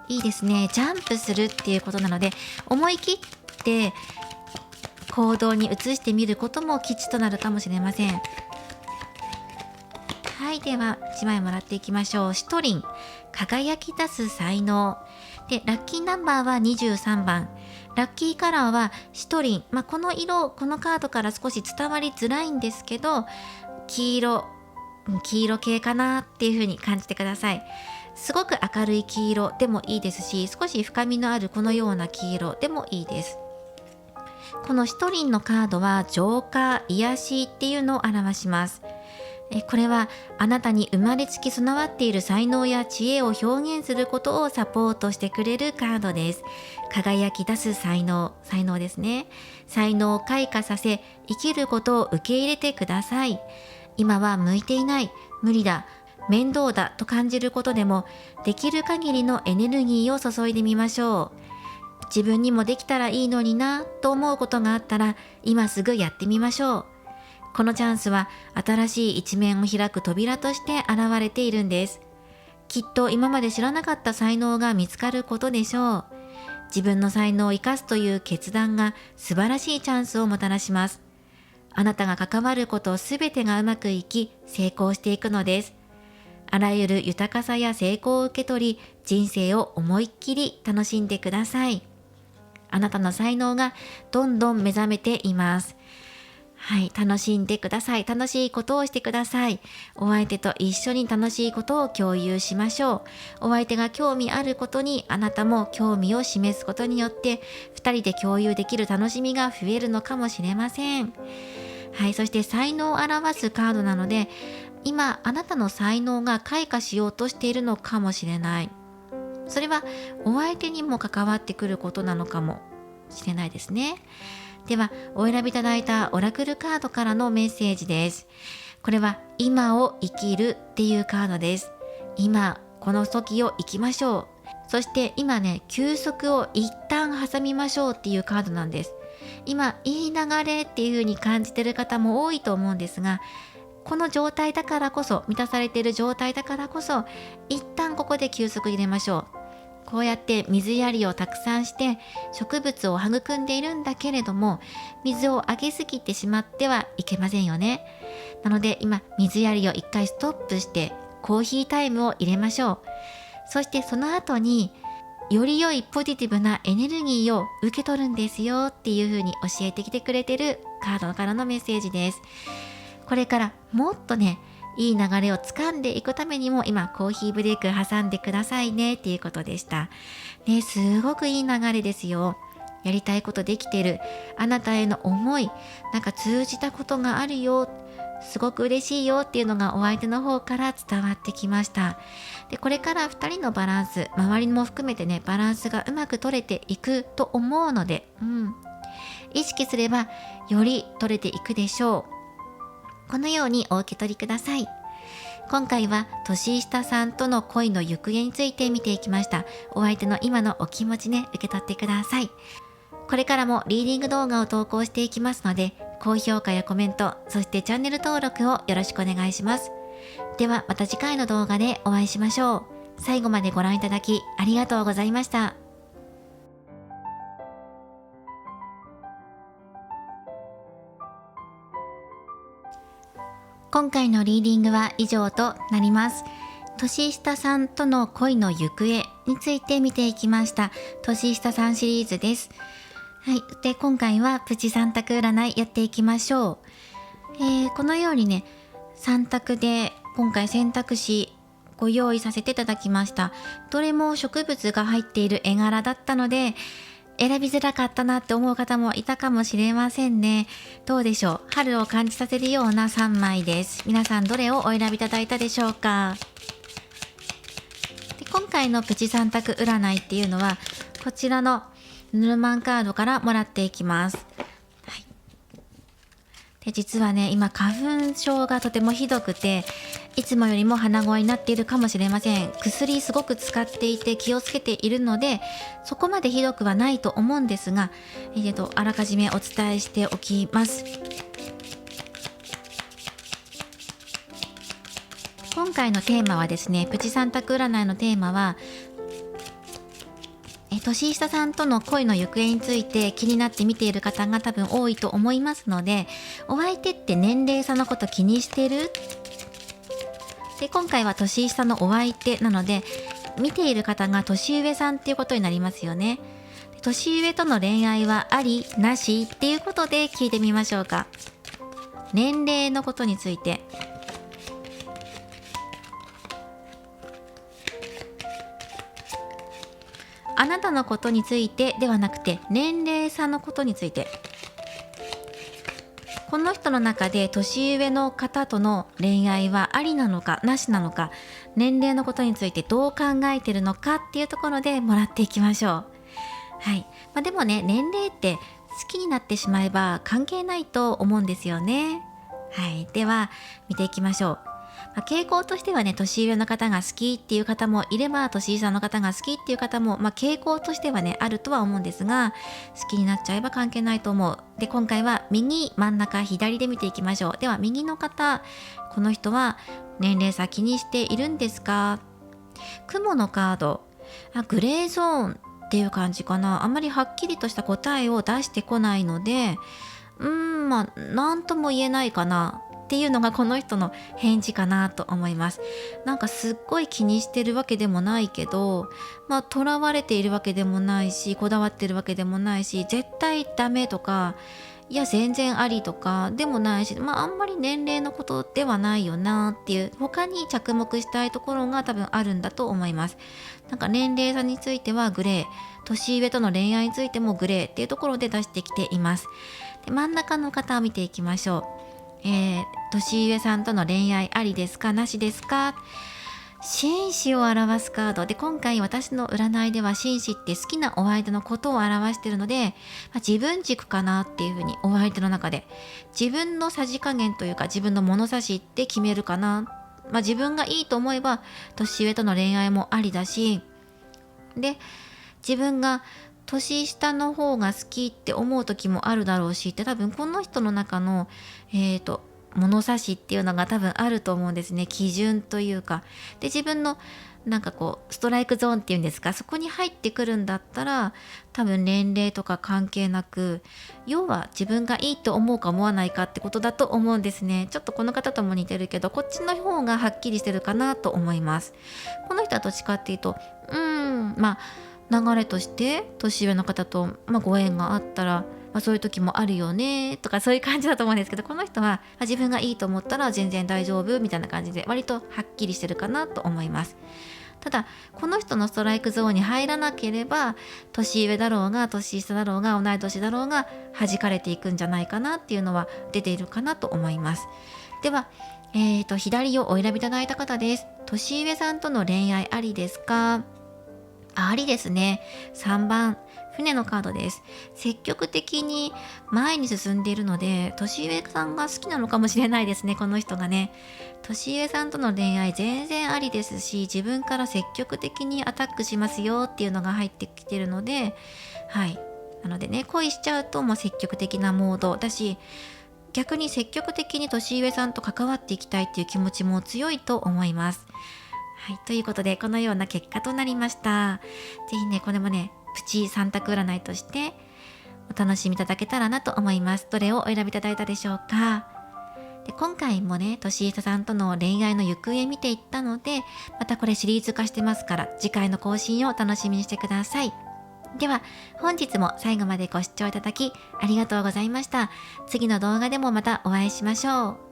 いいですね。ジャンプするっていうことなので、思い切って行動に移してみることも吉となるかもしれません。はい、では1枚もらっていきましょう。シトリン、輝き出す才能で、ラッキーナンバーは23番、ラッキーカラーはシトリン。この色、このカードから少し伝わりづらいんですけど、黄色系かなっていう風に感じてください。すごく明るい黄色でもいいですし、少し深みのあるこのような黄色でもいいです。このシトリンのカードは浄化、癒しっていうのを表します。これはあなたに生まれつき備わっている才能や知恵を表現することをサポートしてくれるカードです。輝き出す才能ですね。才能を開花させ、生きることを受け入れてください。今は向いていない、無理だ、面倒だと感じることでも、できる限りのエネルギーを注いでみましょう。自分にもできたらいいのになと思うことがあったら、今すぐやってみましょう。このチャンスは新しい一面を開く扉として現れているんです。きっと今まで知らなかった才能が見つかることでしょう。自分の才能を生かすという決断が素晴らしいチャンスをもたらします。あなたが関わることすべてがうまくいき、成功していくのです。あらゆる豊かさや成功を受け取り、人生を思いっきり楽しんでください。あなたの才能がどんどん目覚めています。はい、楽しんでください。楽しいことをしてください。お相手と一緒に楽しいことを共有しましょう。お相手が興味あることにあなたも興味を示すことによって、2人で共有できる楽しみが増えるのかもしれません。はい、そして才能を表すカードなので、今あなたの才能が開花しようとしているのかもしれない。それはお相手にも関わってくることなのかもしれないですね。ではお選びいただいたオラクルカードからのメッセージです。これは今を生きるっていうカードです。今この時を生きましょう。そして今ね、休息を一旦挟みましょうっていうカードなんです。今いい流れっていう風に感じてる方も多いと思うんですが、この状態だからこそ、満たされている状態だからこそ、一旦ここで休息入れましょう。こうやって水やりをたくさんして植物を育んでいるんだけれども、水をあげすぎてしまってはいけませんよね。なので今水やりを一回ストップしてコーヒータイムを入れましょう。そしてその後により良いポジティブなエネルギーを受け取るんですよっていう風に教えてきてくれてるカードからのメッセージです。これからもっとね、いい流れを掴んでいくためにも今コーヒーブレイク挟んでくださいねっていうことでした。ね、すごくいい流れですよ。やりたいことできてる。あなたへの思い、なんか通じたことがあるよ。すごく嬉しいよっていうのがお相手の方から伝わってきました。で、これから2人のバランス、周りも含めてね、バランスがうまく取れていくと思うので、意識すればより取れていくでしょう。このようにお受け取りください。今回は年下さんとの恋の行方について見ていきました。お相手の今のお気持ちね、受け取ってください。これからもリーディング動画を投稿していきますので、高評価やコメント、そしてチャンネル登録をよろしくお願いします。ではまた次回の動画でお会いしましょう。最後までご覧いただきありがとうございました。今回のリーディングは以上となります。年下さんとの恋の行方について見ていきました。年下さんシリーズです。はい。で、今回はプチ3択占いやっていきましょう。このようにね、3択で今回選択肢ご用意させていただきました。どれも植物が入っている絵柄だったので、選びづらかったなって思う方もいたかもしれませんね。どうでしょう。春を感じさせるような3枚です。皆さんどれをお選びいただいたでしょうか。で、今回のプチ3択占いっていうのはこちらのヌルマンカードからもらっていきます。はい、で、実はね、今花粉症がとてもひどくて、いつもよりも鼻声になっているかもしれません。薬すごく使っていて気をつけているので、そこまでひどくはないと思うんですが、あらかじめお伝えしておきます。今回のテーマはですね、プチ3択占いのテーマは、年下さんとの恋の行方について気になって見ている方が多分多いと思いますので、お相手って年齢差のこと気にしてる？で、今回は年下のお相手なので、見ている方が年上さんっていうことになりますよね。年上との恋愛はありなしっていうことで聞いてみましょうか。年齢のことについて。あなたのことについてではなくて、年齢差のことについて。この人の中で年上の方との恋愛はありなのかなしなのか、年齢のことについてどう考えているのかっていうところでもらっていきましょう。はい。でもね、年齢って好きになってしまえば関係ないと思うんですよね。はい。では見ていきましょう。傾向としてはね、年上の方が好きっていう方もいれば、年下の方が好きっていう方も、傾向としてはね、あるとは思うんですが、好きになっちゃえば関係ないと思う。で、今回は右、真ん中、左で見ていきましょう。では、右の方、この人は年齢差気にしているんですか？雲のカード、グレーゾーンっていう感じかな。あんまりはっきりとした答えを出してこないので、なんとも言えないかな。っていうのがこの人の返事かなと思います。なんかすっごい気にしてるわけでもないけど、囚われているわけでもないし、こだわってるわけでもないし、絶対ダメとか、いや全然ありとかでもないし、あんまり年齢のことではないよなっていう、他に着目したいところが多分あるんだと思います。なんか年齢差についてはグレー、年上との恋愛についてもグレーっていうところで出してきています。で、真ん中の方を見ていきましょう。年上さんとの恋愛ありですかなしですか。紳士を表すカードで、今回私の占いでは紳士って好きなお相手のことを表しているので、自分軸かなっていうふうに、お相手の中で自分のさじ加減というか自分の物差しって決めるかな。自分がいいと思えば年上との恋愛もありだし、で自分が年下の方が好きって思う時もあるだろうしって、多分この人の中の物差しっていうのが多分あると思うんですね。基準というか。で、自分のなんかこうストライクゾーンっていうんですか、そこに入ってくるんだったら、多分年齢とか関係なく、要は自分がいいと思うか思わないかってことだと思うんですね。ちょっとこの方とも似てるけど、こっちの方がはっきりしてるかなと思います。この人はどっちかっていうと、流れとして年上の方と、ご縁があったら、そういう時もあるよねとか、そういう感じだと思うんですけど、この人は自分がいいと思ったら全然大丈夫みたいな感じで、割とはっきりしてるかなと思います。ただこの人のストライクゾーンに入らなければ、年上だろうが年下だろうが同い年だろうが弾かれていくんじゃないかなっていうのは出ているかなと思います。では、左をお選びいただいた方です。年上さんとの恋愛ありですか。ありですね。3番、船のカードです。積極的に前に進んでいるので、年上さんが好きなのかもしれないですね、この人がね。年上さんとの恋愛全然ありですし、自分から積極的にアタックしますよっていうのが入ってきてるので、はい。なのでね、恋しちゃうともう積極的なモードだし、逆に積極的に年上さんと関わっていきたいっていう気持ちも強いと思います。はい、ということでこのような結果となりました。ぜひね、これもね、プチ3択占いとしてお楽しみいただけたらなと思います。どれをお選びいただいたでしょうか。で、今回もね、年下さんとの恋愛の行方見ていったので、またこれシリーズ化してますから、次回の更新をお楽しみにしてください。では、本日も最後までご視聴いただきありがとうございました。次の動画でもまたお会いしましょう。